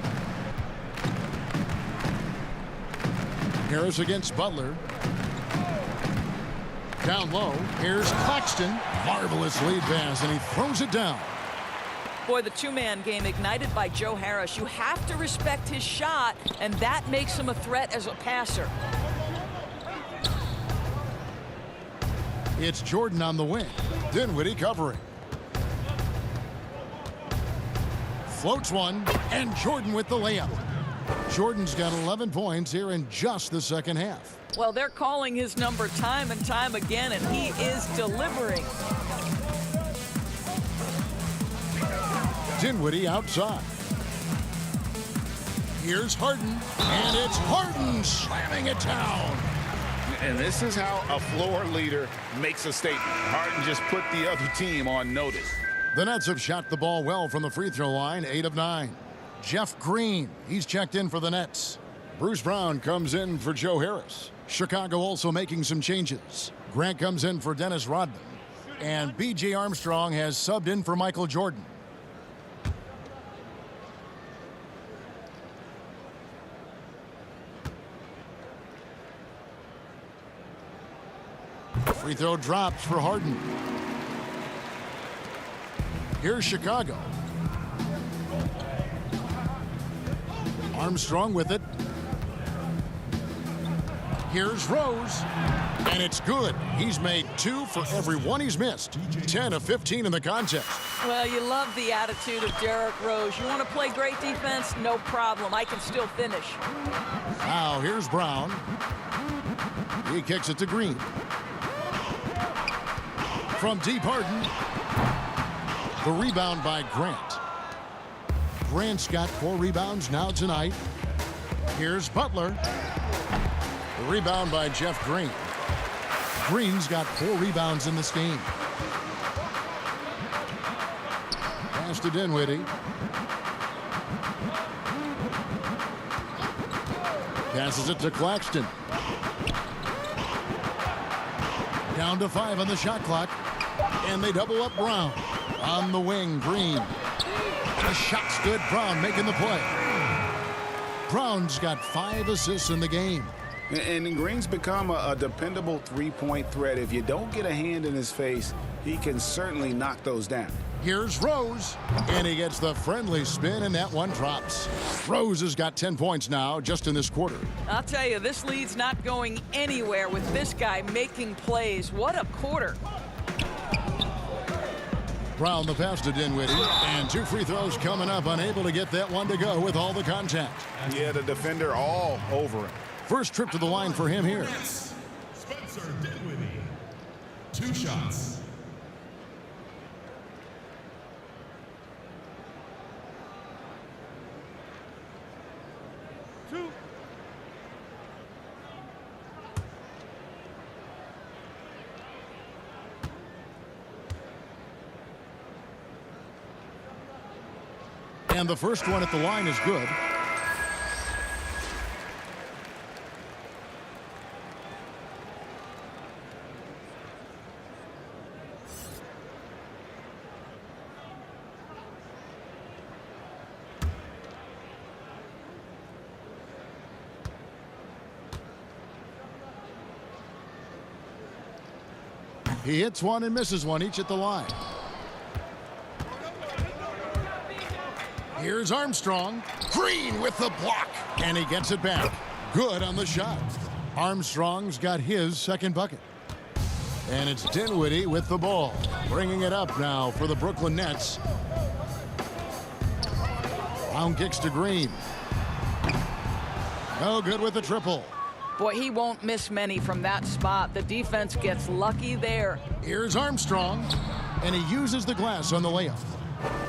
Harris against Butler. Down low. Here's Claxton. Marvelous lead pass, and he throws it down. Boy, the two-man game ignited by Joe Harris. You have to respect his shot, and that makes him a threat as a passer. It's Jordan on the wing. Dinwiddie covering. Floats one, and Jordan with the layup. Jordan's got 11 points here in just the second half. Well, they're calling his number time and time again, and he is delivering. Dinwiddie outside. Here's Harden, and it's Harden slamming it down. And this is how a floor leader makes a statement. Harden just put the other team on notice. The Nets have shot the ball well from the free throw line, 8 of 9. Jeff Green, he's checked in for the Nets. Bruce Brown comes in for Joe Harris. Chicago also making some changes. Grant comes in for Dennis Rodman. And B.J. Armstrong has subbed in for Michael Jordan. Free throw drops for Harden. Here's Chicago. Armstrong with it. Here's Rose. And it's good. He's made 2 for every one he's missed. 10 of 15 in the contest. Well, you love the attitude of Derrick Rose. You want to play great defense? No problem. I can still finish. Now here's Brown. He kicks it to Green. From deep, Harden. The rebound by Grant. Grant's got 4 rebounds now tonight. Here's Butler. The rebound by Jeff Green. Green's got 4 rebounds in this game. Pass to Dinwiddie. Passes it to Claxton. Down to 5 on the shot clock. And they double up Brown. On the wing, Green. The shot's good. Brown making the play. Brown's got 5 assists in the game. And Green's become a dependable three-point threat. If you don't get a hand in his face, he can certainly knock those down. Here's Rose, and he gets the friendly spin, and that one drops. Rose has got 10 points now just in this quarter. I'll tell you, this lead's not going anywhere with this guy making plays. What a quarter. Brown the pass to Dinwiddie, and 2 free throws coming up, unable to get that one to go with all the contact. Yeah, the defender all over him. First trip to the line for him here. Spencer Dinwiddie. 2 shots. And the first one at the line is good. He hits one and misses one, each at the line. Here's Armstrong. Green with the block. And he gets it back. Good on the shot. Armstrong's got his second bucket. And it's Dinwiddie with the ball. Bringing it up now for the Brooklyn Nets. Brown kicks to Green. No good with the triple. Boy, he won't miss many from that spot. The defense gets lucky there. Here's Armstrong. And he uses the glass on the layup.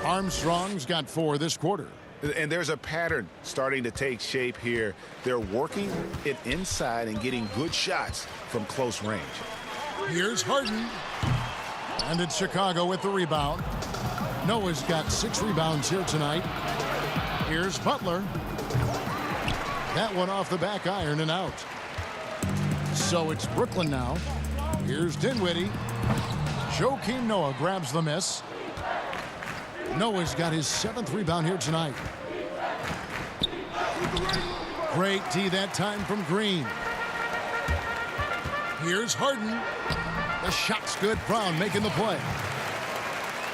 Armstrong's got 4 this quarter. And there's a pattern starting to take shape here. They're working it inside and getting good shots from close range. Here's Harden. And it's Chicago with the rebound. Noah's got 6 rebounds here tonight. Here's Butler. That one off the back iron and out. So it's Brooklyn now. Here's Dinwiddie. Joakim Noah grabs the miss. Noah's got his 7th rebound here tonight. Great D that time from Green. Here's Harden. The shot's good. Brown making the play.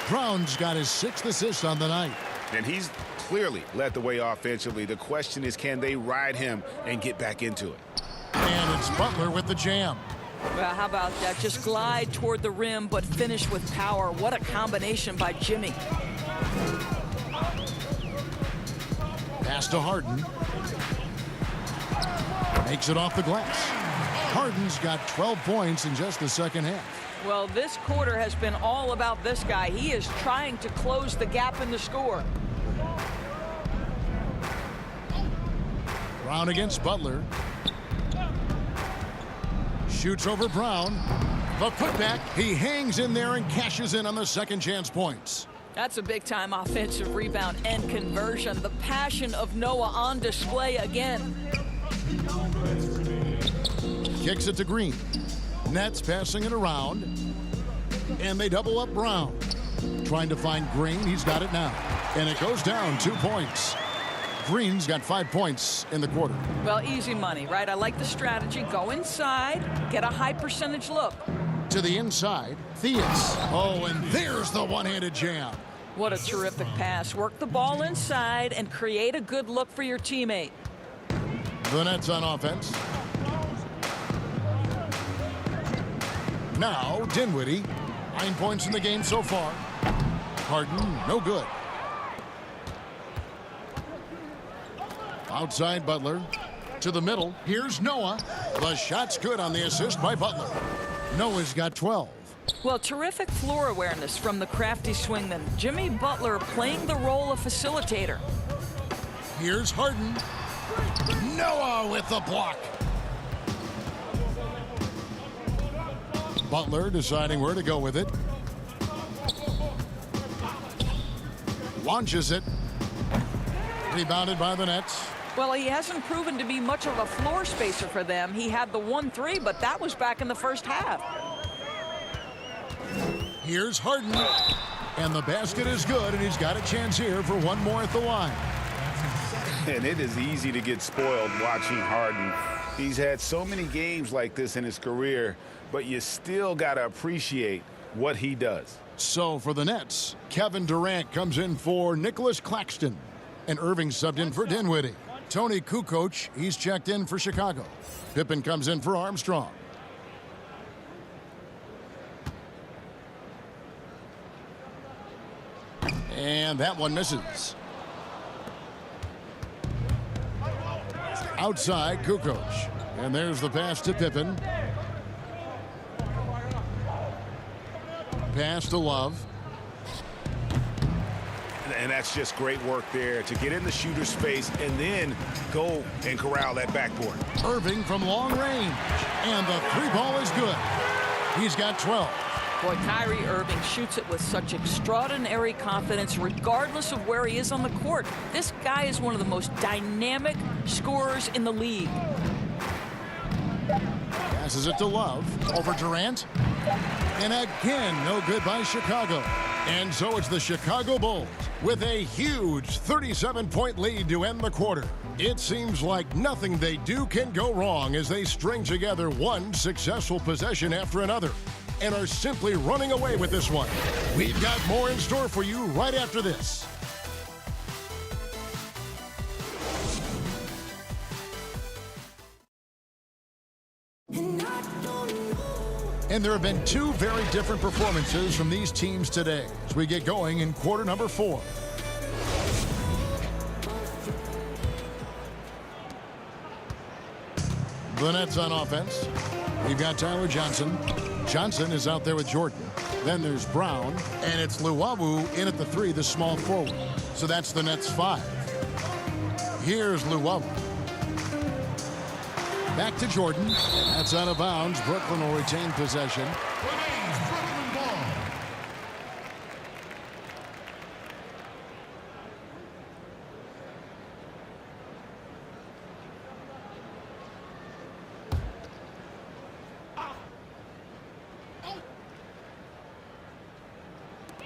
Brown's got his 6th assist on the night. And he's clearly led the way offensively. The question is, can they ride him and get back into it? And it's Butler with the jam. Well, how about that? Just glide toward the rim, but finish with power. What a combination by Jimmy. Pass to Harden. Makes it off the glass. Harden's got 12 points in just the second half. Well, this quarter has been all about this guy. He is trying to close the gap in the score. Brown against Butler. Shoots over Brown. The putback. He hangs in there and cashes in on the second chance points. That's a big-time offensive rebound and conversion. The passion of Noah on display again. Kicks it to Green. Nets passing it around. And they double up Brown. Trying to find Green. He's got it now. And it goes down 2 points. Green's got 5 points in the quarter. Well, easy money, right? I like the strategy. Go inside, get a high percentage look. To the inside, Theus. Oh, and there's the one-handed jam. What a terrific pass. Work the ball inside and create a good look for your teammate. The Nets on offense. Now, Dinwiddie. 9 points in the game so far. Harden, no good. Outside Butler. To the middle. Here's Noah. The shot's good on the assist by Butler. Noah's got 12. Well, terrific floor awareness from the crafty swingman. Jimmy Butler playing the role of facilitator. Here's Harden. Noah with the block. Butler deciding where to go with it. Launches it. Rebounded by the Nets. Well, he hasn't proven to be much of a floor spacer for them. He had the 1-3, but that was back in the first half. Here's Harden. And the basket is good, and he's got a chance here for one more at the line. And it is easy to get spoiled watching Harden. He's had so many games like this in his career, but you still got to appreciate what he does. So for the Nets, Kevin Durant comes in for Nicholas Claxton. And Irving subbed in for Dinwiddie. Tony Kukoc, he's checked in for Chicago. Pippen comes in for Armstrong. And that one misses. Outside, Kukoc. And there's the pass to Pippen. Pass to Love. And that's just great work there to get in the shooter's space and then go and corral that backboard. Irving from long range. And the three ball is good. He's got 12. Boy, Kyrie Irving shoots it with such extraordinary confidence regardless of where he is on the court. This guy is one of the most dynamic scorers in the league. Passes it to Love. Over Durant. And again, no good by Chicago. And so it's the Chicago Bulls with a huge 37-point lead to end the quarter. It seems like nothing they do can go wrong as they string together one successful possession after another and are simply running away with this one. We've got more in store for you right after this. And there have been two very different performances from these teams today as we get going in quarter number 4. The Nets on offense. We've got Tyler Johnson. Johnson is out there with Jordan. Then there's Brown. And it's Luwawu in at the 3, the small forward. So that's the Nets 5. Here's Luwawu. Back to Jordan. That's out of bounds. Brooklyn will retain possession. Brooklyn ball.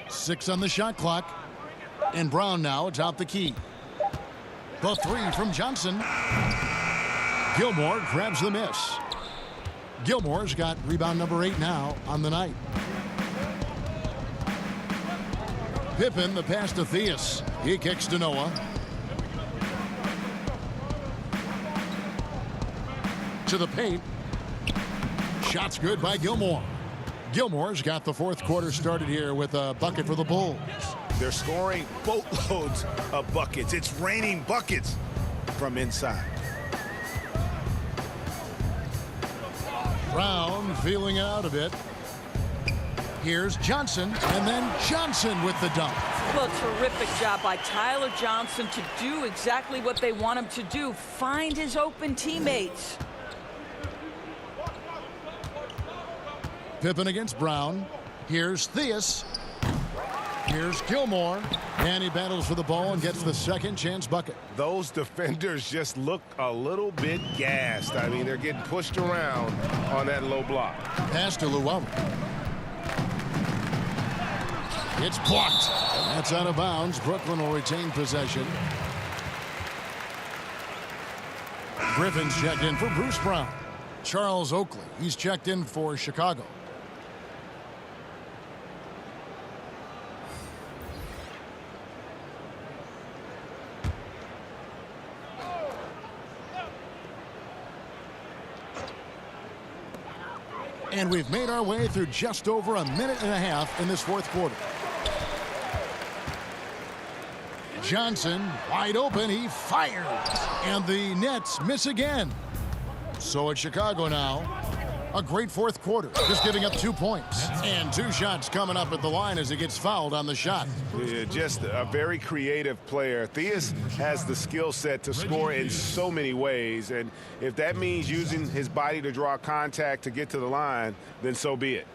Six on the shot clock. And Brown now atop the key. The 3 from Johnson. Gilmore grabs the miss. Gilmore's got rebound number 8 now on the night. Pippen, the pass to Theus. He kicks to Noah. To the paint. Shot's good by Gilmore. Gilmore's got the fourth quarter started here with a bucket for the Bulls. They're scoring boatloads of buckets. It's raining buckets from inside. Brown feeling it out a bit. Here's Johnson, and then Johnson with the dunk. Well, terrific job by Tyler Johnson to do exactly what they want him to do, find his open teammates. Pippen against Brown. Here's Theus. Here's Gilmore. And he battles for the ball and gets the second chance bucket. Those defenders just look a little bit gassed. I mean, they're getting pushed around on that low block. Pass to Luau. It's blocked. That's out of bounds. Brooklyn will retain possession. Griffin's checked in for Bruce Brown. Charles Oakley, he's checked in for Chicago. And we've made our way through just over a minute and a half in this fourth quarter. Johnson wide open, he fires, and the Nets miss again. So it's Chicago now. A great fourth quarter, just giving up 2 points. And 2 shots coming up at the line as he gets fouled on the shot. Yeah, just a very creative player. Theus has the skill set to score in so many ways, and if that means using his body to draw contact to get to the line, then so be it.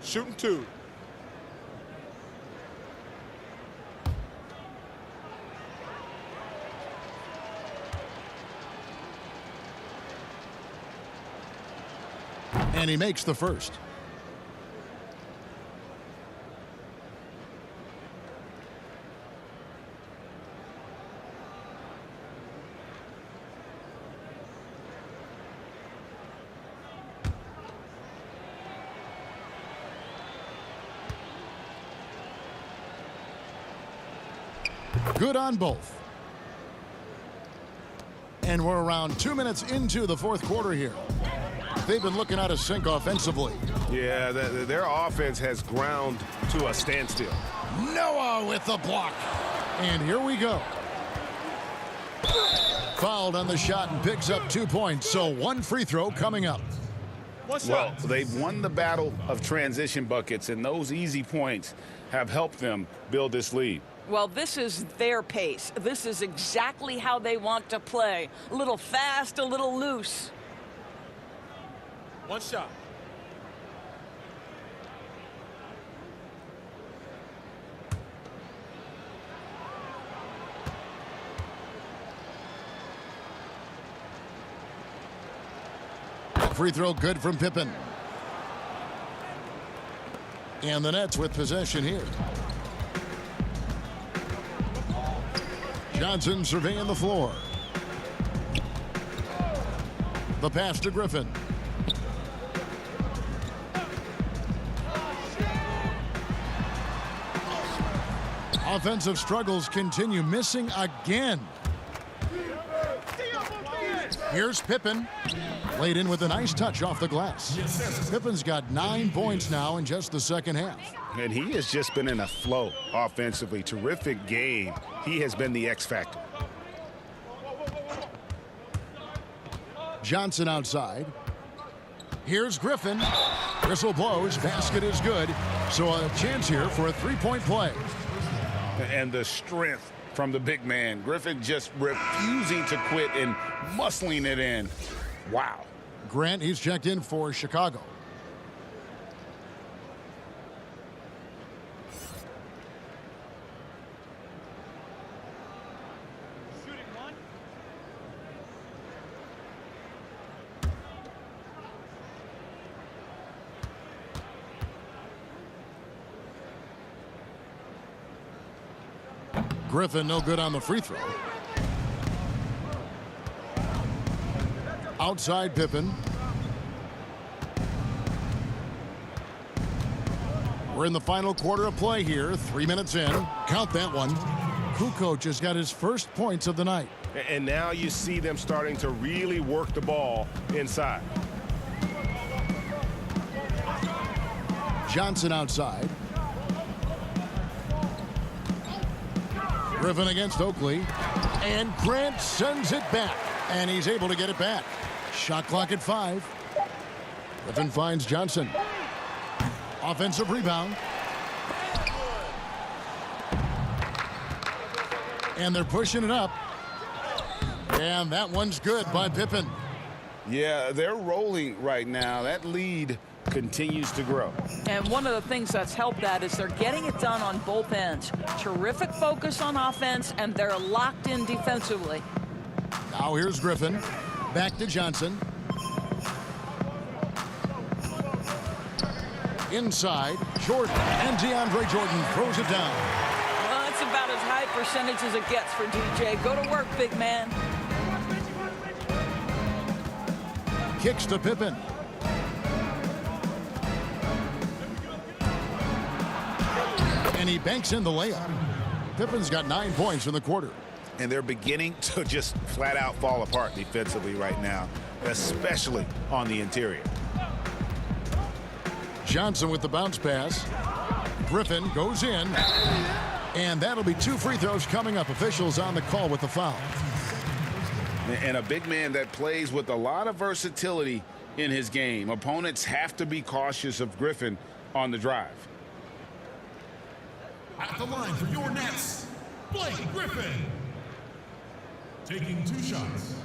Shooting 2. And he makes the first. Good on both. And we're around 2 minutes into the fourth quarter here. They've been looking out of sync offensively. Yeah, their offense has ground to a standstill. Noah with the block. And here we go. Fouled on the shot and picks up 2 points. So 1 free throw coming up. Well, they've won the battle of transition buckets, and those easy points have helped them build this lead. Well, this is their pace. This is exactly how they want to play. A little fast, a little loose. 1 shot. Free throw good from Pippen. And the Nets with possession here. Johnson surveying the floor. The pass to Griffin. Offensive struggles continue, missing again. Here's Pippen. Laid in with a nice touch off the glass. Pippen's got 9 points now in just the second half. And he has just been in a flow offensively. Terrific game. He has been the X factor. Johnson outside. Here's Griffin. Whistle blows. Basket is good. So a chance here for a 3-point play. And the strength from the big man. Griffin just refusing to quit and muscling it in. Wow. Grant, he's checked in for Chicago. Griffin no good on the free throw. Outside Pippen. We're in the final quarter of play here. 3 minutes in. Count that one. Kukoc has got his first points of the night. And now you see them starting to really work the ball inside. Johnson outside. Griffin against Oakley. And Grant sends it back. And he's able to get it back. Shot clock at 5. Griffin finds Johnson. Offensive rebound. And they're pushing it up. And that one's good by Pippen. Yeah, they're rolling right now. That lead continues to grow. And one of the things that's helped that is they're getting it done on both ends. Terrific focus on offense, and they're locked in defensively. Now here's Griffin. Back to Johnson. Inside, Jordan. And DeAndre Jordan throws it down. Well, that's about as high percentage as it gets for DJ. Go to work, big man. Kicks to Pippen. And he banks in the layup. Pippen's got 9 points in the quarter. And they're beginning to just flat out fall apart defensively right now, especially on the interior. Johnson with the bounce pass. Griffin goes in. And that'll be 2 free throws coming up. Officials on the call with the foul. And a big man that plays with a lot of versatility in his game. Opponents have to be cautious of Griffin on the drive. At the line for your Nets, Blake Griffin. Taking 2 shots.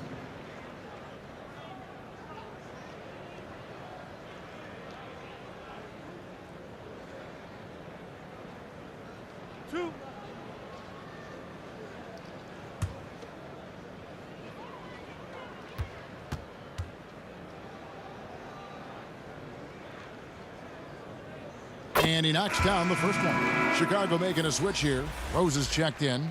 And he knocks down the first one. Chicago making a switch here. Rose is checked in.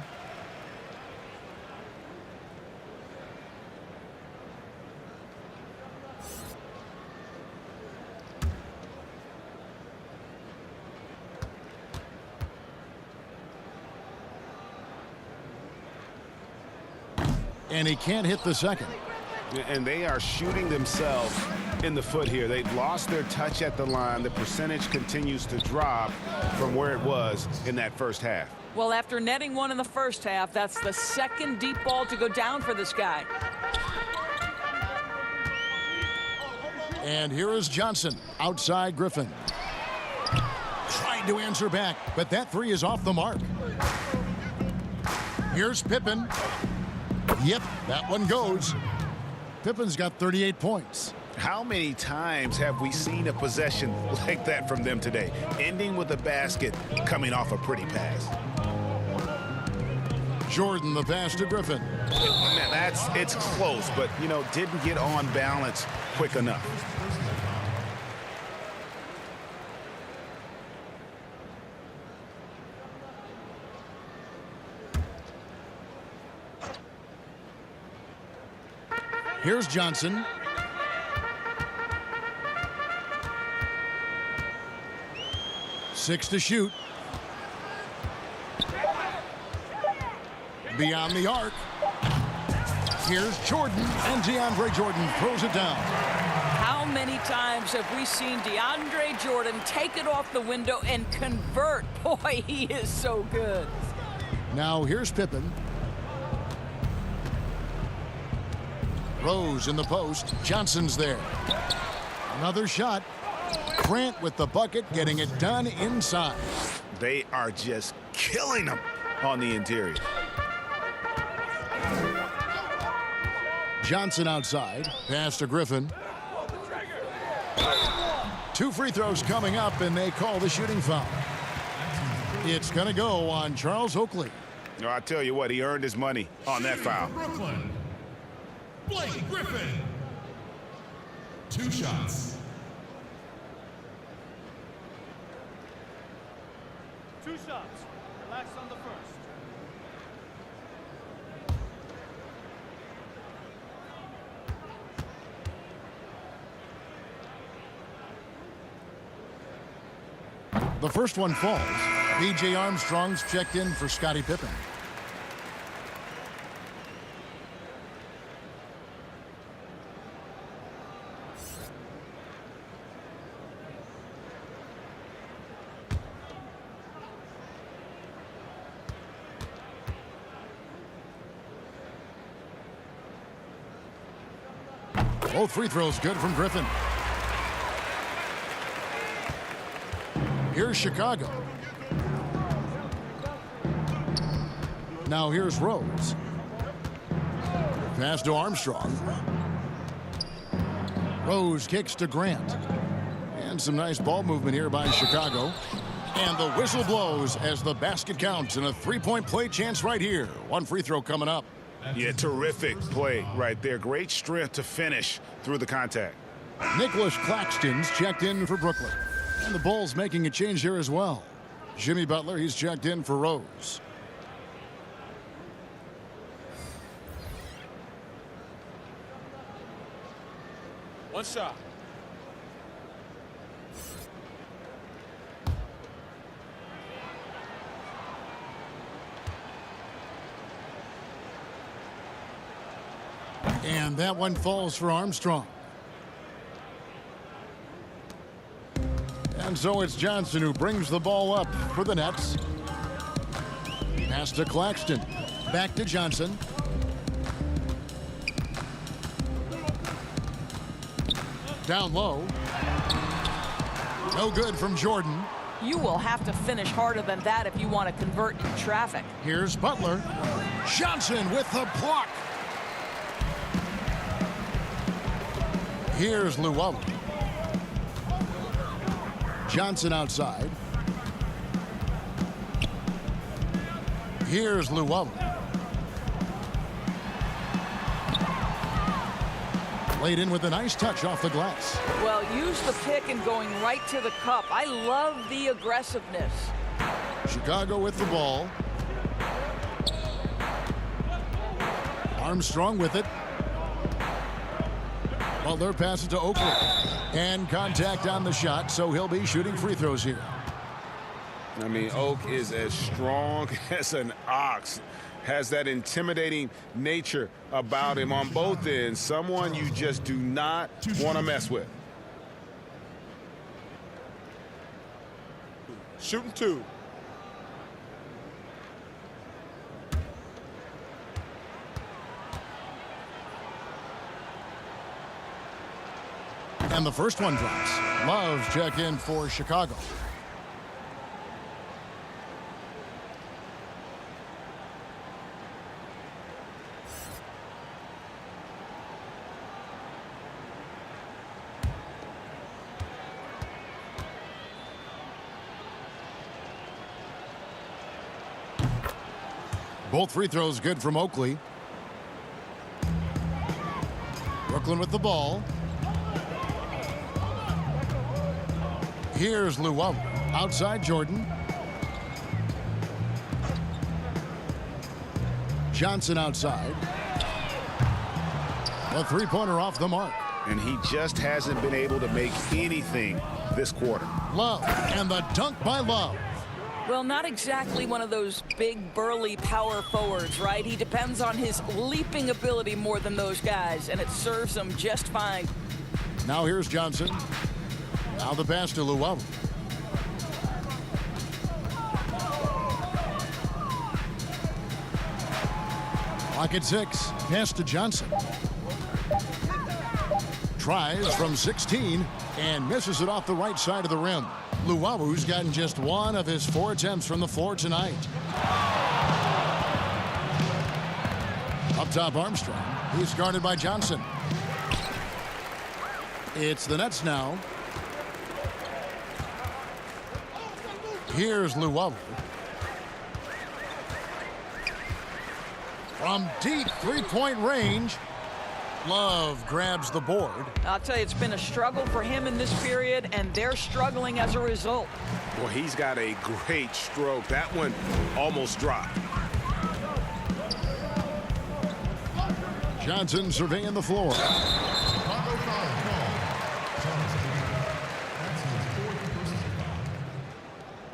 And he can't hit the second. And they are shooting themselves in the foot here. They've lost their touch at the line. The percentage continues to drop from where it was in that first half. Well, after netting one in the first half, that's the second deep ball to go down for this guy. And here is Johnson outside Griffin. Trying to answer back, but that 3 is off the mark. Here's Pippen. Yep, that one goes. Pippen's got 38 points. How many times have we seen a possession like that from them today, ending with a basket coming off a pretty pass? Jordan, the pass to Griffin. Man, it's close, but, you know, didn't get on balance quick enough. Here's Johnson. Six to shoot. Beyond the arc. Here's Jordan, and DeAndre Jordan throws it down. How many times have we seen DeAndre Jordan take it off the window and convert? Boy, he is so good. Now here's Pippen. Rose in the post. Johnson's there. Another shot. Grant with the bucket, getting it done inside. They are just killing them on the interior. Johnson outside. Pass to Griffin. 2 free throws coming up, and they call the shooting foul. It's going to go on Charles Oakley. No, I tell you what, he earned his money on that foul. Brooklyn, Blake Griffin. 2 shots. 2 shots. Relax on the first. The first one falls. B.J. Armstrong's checked in for Scottie Pippen. Both free throws good from Griffin. Here's Chicago. Now here's Rose. Pass to Armstrong. Rose kicks to Grant. And some nice ball movement here by Chicago. And the whistle blows as the basket counts and a three-point play chance right here. One free throw coming up. Yeah, terrific play right there. Great strength to finish through the contact. Nicholas Claxton's checked in for Brooklyn. And the Bulls making a change here as well. Jimmy Butler, he's checked in for Rose. One shot. And that one falls for Armstrong. And so it's Johnson who brings the ball up for the Nets. Pass to Claxton. Back to Johnson. Down low. No good from Jordan. You will have to finish harder than that if you want to convert in traffic. Here's Butler. Johnson with the block. Here's Luwawu. Johnson outside. Here's Luwawu. Laid in with a nice touch off the glass. Well, use the pick and going right to the cup. I love the aggressiveness. Chicago with the ball. Armstrong with it. Butler passes to Oakley. And contact on the shot, so he'll be shooting free throws here. I mean, Oak is as strong as an ox. Has that intimidating nature about him on both ends. Someone you just do not want to mess with. Shooting two. And the first one drops. Love check in for Chicago. Both free throws good from Oakley. Brooklyn with the ball. Here's Luwawu. Outside Jordan. Johnson outside. A three-pointer off the mark. And he just hasn't been able to make anything this quarter. Love, and the dunk by Love. Well, not exactly one of those big, burly power forwards, right? He depends on his leaping ability more than those guys, and it serves him just fine. Now here's Johnson. Now the pass to Luwawu. Clock at 6. Pass to Johnson. Tries from 16 and misses it off the right side of the rim. Luwawu's gotten just one of his 4 attempts from the floor tonight. Up top, Armstrong. He's guarded by Johnson. It's the Nets now. Here's Luwawu. From deep three-point range, Love grabs the board. I'll tell you, it's been a struggle for him in this period, and they're struggling as a result. Well, he's got a great stroke. That one almost dropped. Johnson surveying the floor.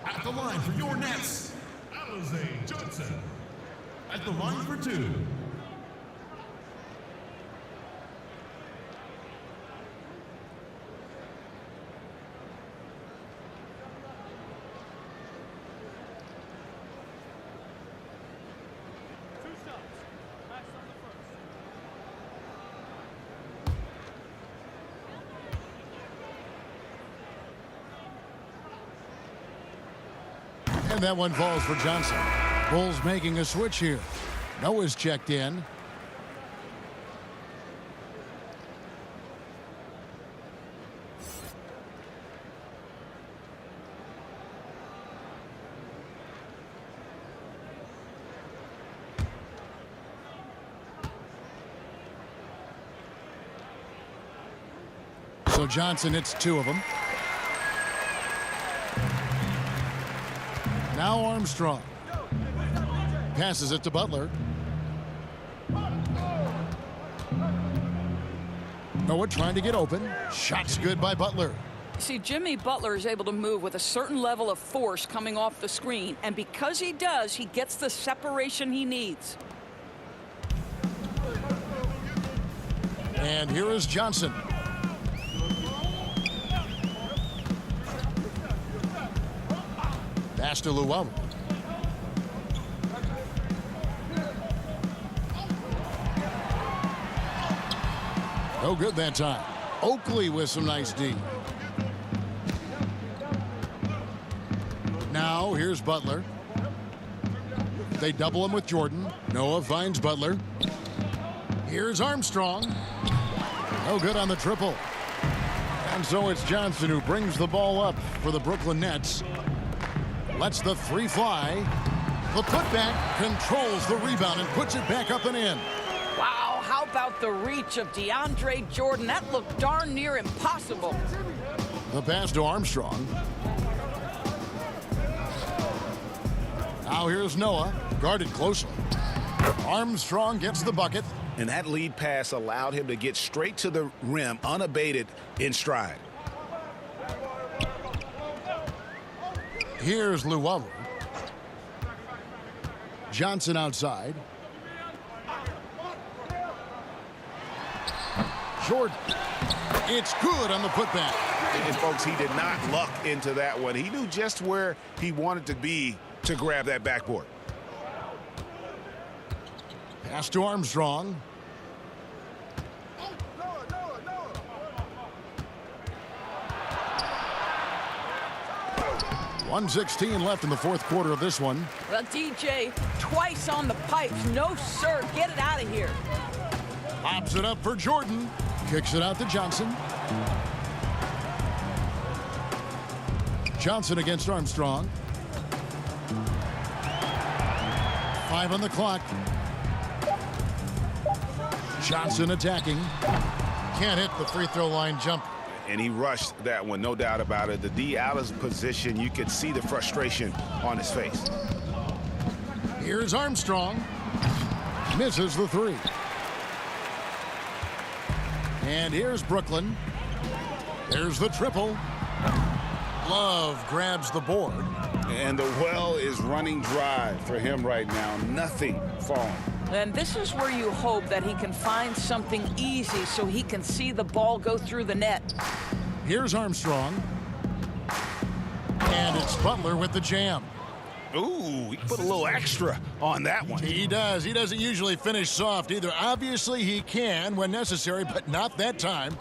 At the line for your Nets, Alize Johnson. At the line for 2. And that one falls for Johnson. Bulls making a switch here. Noah's checked in. So Johnson hits 2 of them. Now Armstrong. Passes it to Butler. Noah trying to get open. Shot's good by Butler. See, Jimmy Butler is able to move with a certain level of force coming off the screen, and because he does, he gets the separation he needs. And here is Johnson. Pass to Luau. No good that time. Oakley with some nice D. Now here's Butler. They double him with Jordan. Noah finds Butler. Here's Armstrong. No good on the triple. And so it's Johnson who brings the ball up for the Brooklyn Nets. Lets the 3 fly. The putback controls the rebound and puts it back up and in. Wow, how about the reach of DeAndre Jordan? That looked darn near impossible. The pass to Armstrong. Now here's Noah, guarded closely. Armstrong gets the bucket. And that lead pass allowed him to get straight to the rim unabated in stride. Here's Luau. Johnson outside. Jordan. It's good on the putback. And folks, he did not luck into that one. He knew just where he wanted to be to grab that backboard. Pass to Armstrong. .116 left in the 4th quarter of this one. Well, DJ, twice on the pipes. No, sir. Get it out of here. Pops it up for Jordan. Kicks it out to Johnson. Johnson against Armstrong. 5 on the clock. Johnson attacking. Can't hit the free throw line jump. And he rushed that one, no doubt about it. The D out of position, you could see the frustration on his face. Here's Armstrong. Misses the 3. And here's Brooklyn. There's the triple. Love grabs the board. And the well is running dry for him right now. Nothing falling. And this is where you hope that he can find something easy so he can see the ball go through the net. Here's Armstrong. And it's Butler with the jam. Ooh, he put a little extra on that one. He does. He doesn't usually finish soft either. Obviously, he can when necessary, but not that time.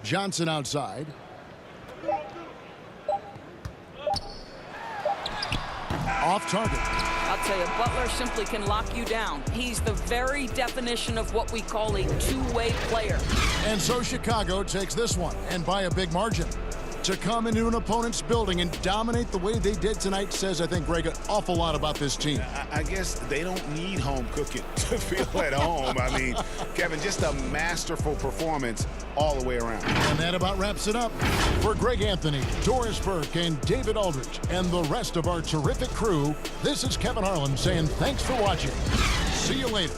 Johnson outside. Off target. I'll tell you, Butler simply can lock you down. He's the very definition of what we call a two-way player. And so Chicago takes this one, and by a big margin. To come into an opponent's building and dominate the way they did tonight says, I think, Greg, an awful lot about this team. I guess they don't need home cooking to feel at home. I mean, Kevin, just a masterful performance all the way around. And that about wraps it up. For Greg Anthony, Doris Burke, and David Aldridge, and the rest of our terrific crew, this is Kevin Harlan saying thanks for watching. See you later.